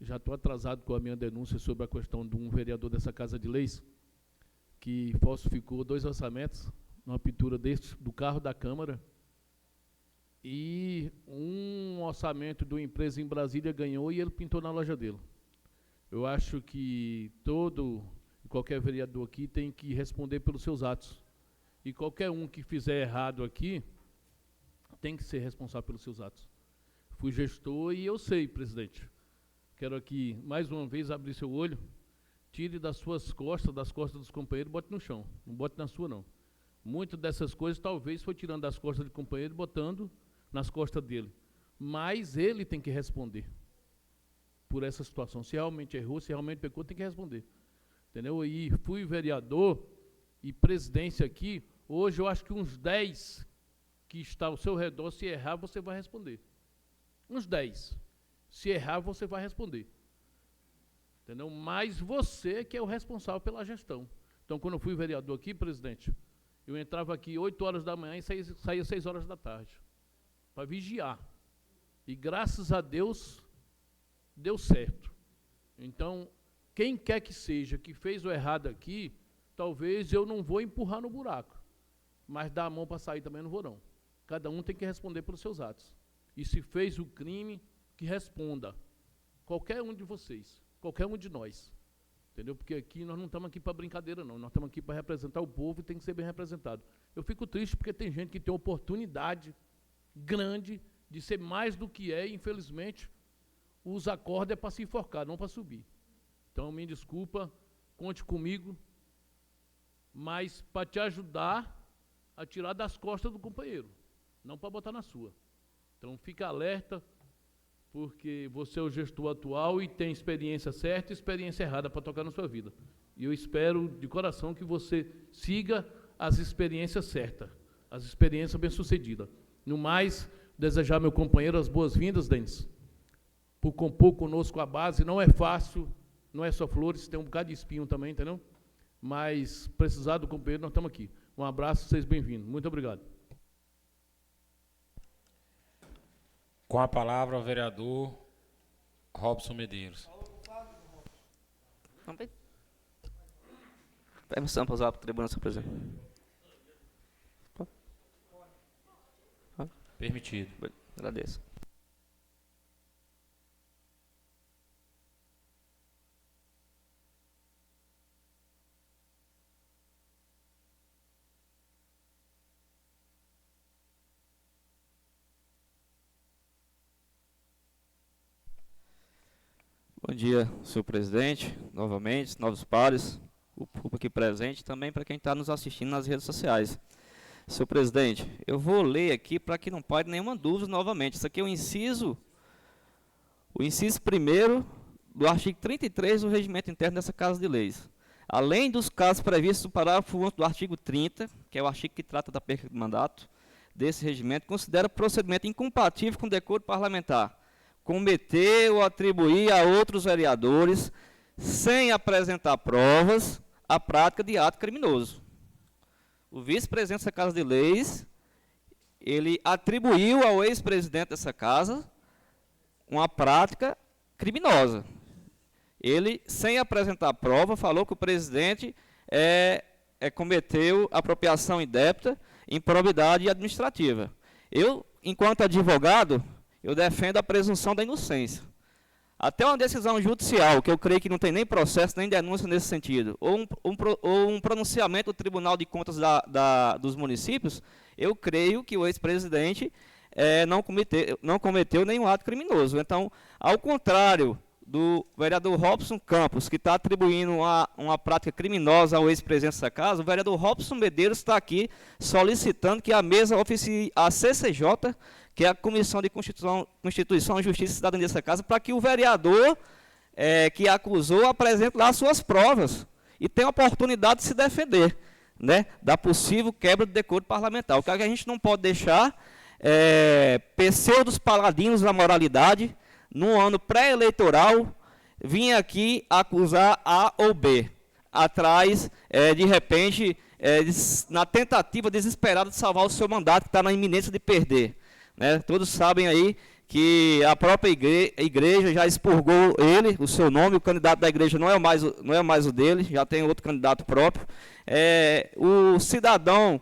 já estou atrasado com a minha denúncia sobre a questão de um vereador dessa Casa de Leis, que falsificou 2 orçamentos, numa pintura do carro da Câmara, e um orçamento de uma empresa em Brasília ganhou e ele pintou na loja dele. Eu acho que qualquer vereador aqui tem que responder pelos seus atos. E qualquer um que fizer errado aqui tem que ser responsável pelos seus atos. Fui gestor e eu sei, presidente. Quero aqui, mais uma vez, abrir seu olho. Tire das suas costas, das costas dos companheiros, bote no chão. Não bote na sua, não. Muitas dessas coisas, talvez, foi tirando das costas do companheiro e botando nas costas dele. Mas ele tem que responder por essa situação. Se realmente errou, se realmente pecou, tem que responder. Entendeu? E fui vereador e presidência aqui, hoje eu acho que uns 10 que está ao seu redor, se errar, você vai responder. Uns 10. Se errar, você vai responder. Entendeu? Mas você que é o responsável pela gestão. Então, quando eu fui vereador aqui, presidente, eu entrava aqui 8 horas da manhã e saía 6 horas da tarde, para vigiar. E graças a Deus, deu certo. Então, quem quer que seja que fez o errado aqui, talvez eu não vou empurrar no buraco, mas dar a mão para sair também não vou não. Cada um tem que responder pelos seus atos. E se fez o crime, que responda. Qualquer um de vocês, qualquer um de nós. Entendeu? Porque aqui nós não estamos aqui para brincadeira não, nós estamos aqui para representar o povo e tem que ser bem representado. Eu fico triste porque tem gente que tem oportunidade grande de ser mais do que é e infelizmente usa corda para se enforcar, não para subir. Então, me desculpa, conte comigo, mas para te ajudar a tirar das costas do companheiro, não para botar na sua. Então, fica alerta, porque você é o gestor atual e tem experiência certa e experiência errada para tocar na sua vida. E eu espero, de coração, que você siga as experiências certas, as experiências bem-sucedidas. No mais, desejar ao meu companheiro as boas-vindas, Denis, por compor conosco a base. Não é fácil, não é só flores, tem um bocado de espinho também, entendeu? Mas, precisar do companheiro, nós estamos aqui. Um abraço, vocês bem-vindos. Muito obrigado. Com a palavra, o vereador Robson Medeiros. Permissão para usar para a tribuna, senhor presidente. Permitido. Agradeço. Bom dia, senhor presidente, novamente, novos pares, o público aqui presente, também para quem está nos assistindo nas redes sociais. Senhor presidente, eu vou ler aqui para que não pare nenhuma dúvida novamente. Isso aqui é o inciso 1º do artigo 33 do Regimento Interno dessa Casa de Leis. Além dos casos previstos no parágrafo 1 do artigo 30, que é o artigo que trata da perda de mandato desse regimento, considera procedimento incompatível com o decoro parlamentar cometer ou atribuir a outros vereadores, sem apresentar provas, a prática de ato criminoso. o vice-presidente dessa Casa de Leis, ele atribuiu ao ex-presidente dessa casa uma prática criminosa. Ele, sem apresentar prova, falou que o presidente cometeu apropriação indébita, improbidade administrativa. Eu, enquanto advogado, eu defendo a presunção da inocência. Até uma decisão judicial, que eu creio que não tem nem processo, nem denúncia nesse sentido, ou um pronunciamento do Tribunal de Contas dos municípios, eu creio que o ex-presidente não cometeu nenhum ato criminoso. Então, ao contrário do vereador Robson Campos, que está atribuindo uma prática criminosa ao ex-presidente dessa casa, o vereador Robson Medeiros está aqui solicitando que a mesa oficie a CCJ, que é a Comissão de Constituição, Justiça e Cidadania dessa casa, para que o vereador que acusou apresente lá suas provas e tenha a oportunidade de se defender, né, da possível quebra do decoro parlamentar. O que a gente não pode deixar pseudos paladinos da moralidade, num ano pré-eleitoral, vinha aqui acusar A ou B, atrás, de repente, na tentativa desesperada de salvar o seu mandato, que está na iminência de perder. Né? Todos sabem aí que a própria igreja já expurgou ele, o seu nome, o candidato da igreja não é mais o dele, já tem outro candidato próprio. O cidadão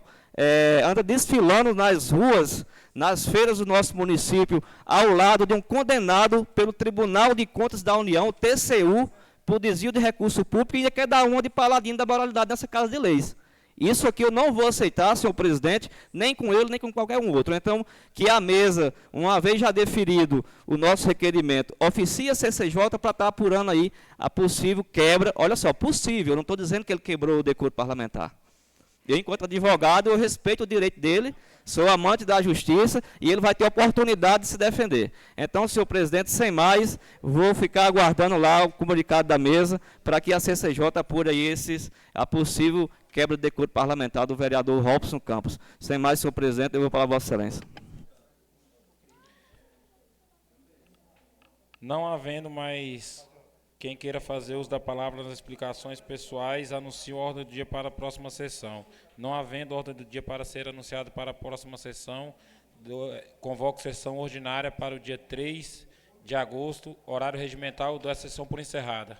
anda desfilando nas ruas, nas feiras do nosso município, ao lado de um condenado pelo Tribunal de Contas da União, TCU, por desvio de recurso público, e quer dar uma de paladino da moralidade nessa Casa de Leis. Isso aqui eu não vou aceitar, senhor presidente, nem com ele, nem com qualquer um outro. Então, que a mesa, uma vez já deferido o nosso requerimento, oficie a CCJ para estar apurando aí a possível quebra. Olha só, possível, eu não estou dizendo que ele quebrou o decoro parlamentar. Eu, enquanto advogado, eu respeito o direito dele, sou amante da justiça e ele vai ter oportunidade de se defender. Então, senhor presidente, sem mais, vou ficar aguardando lá o comunicado da mesa para que a CCJ apure aí a possível quebra de decoro parlamentar do vereador Robson Campos. Sem mais, senhor presidente, eu vou para Vossa Excelência. Não havendo mais quem queira fazer uso da palavra nas explicações pessoais, anuncio a ordem do dia para a próxima sessão. Não havendo ordem do dia para ser anunciada para a próxima sessão, convoco sessão ordinária para o dia 3 de agosto, horário regimental, dou a sessão por encerrada.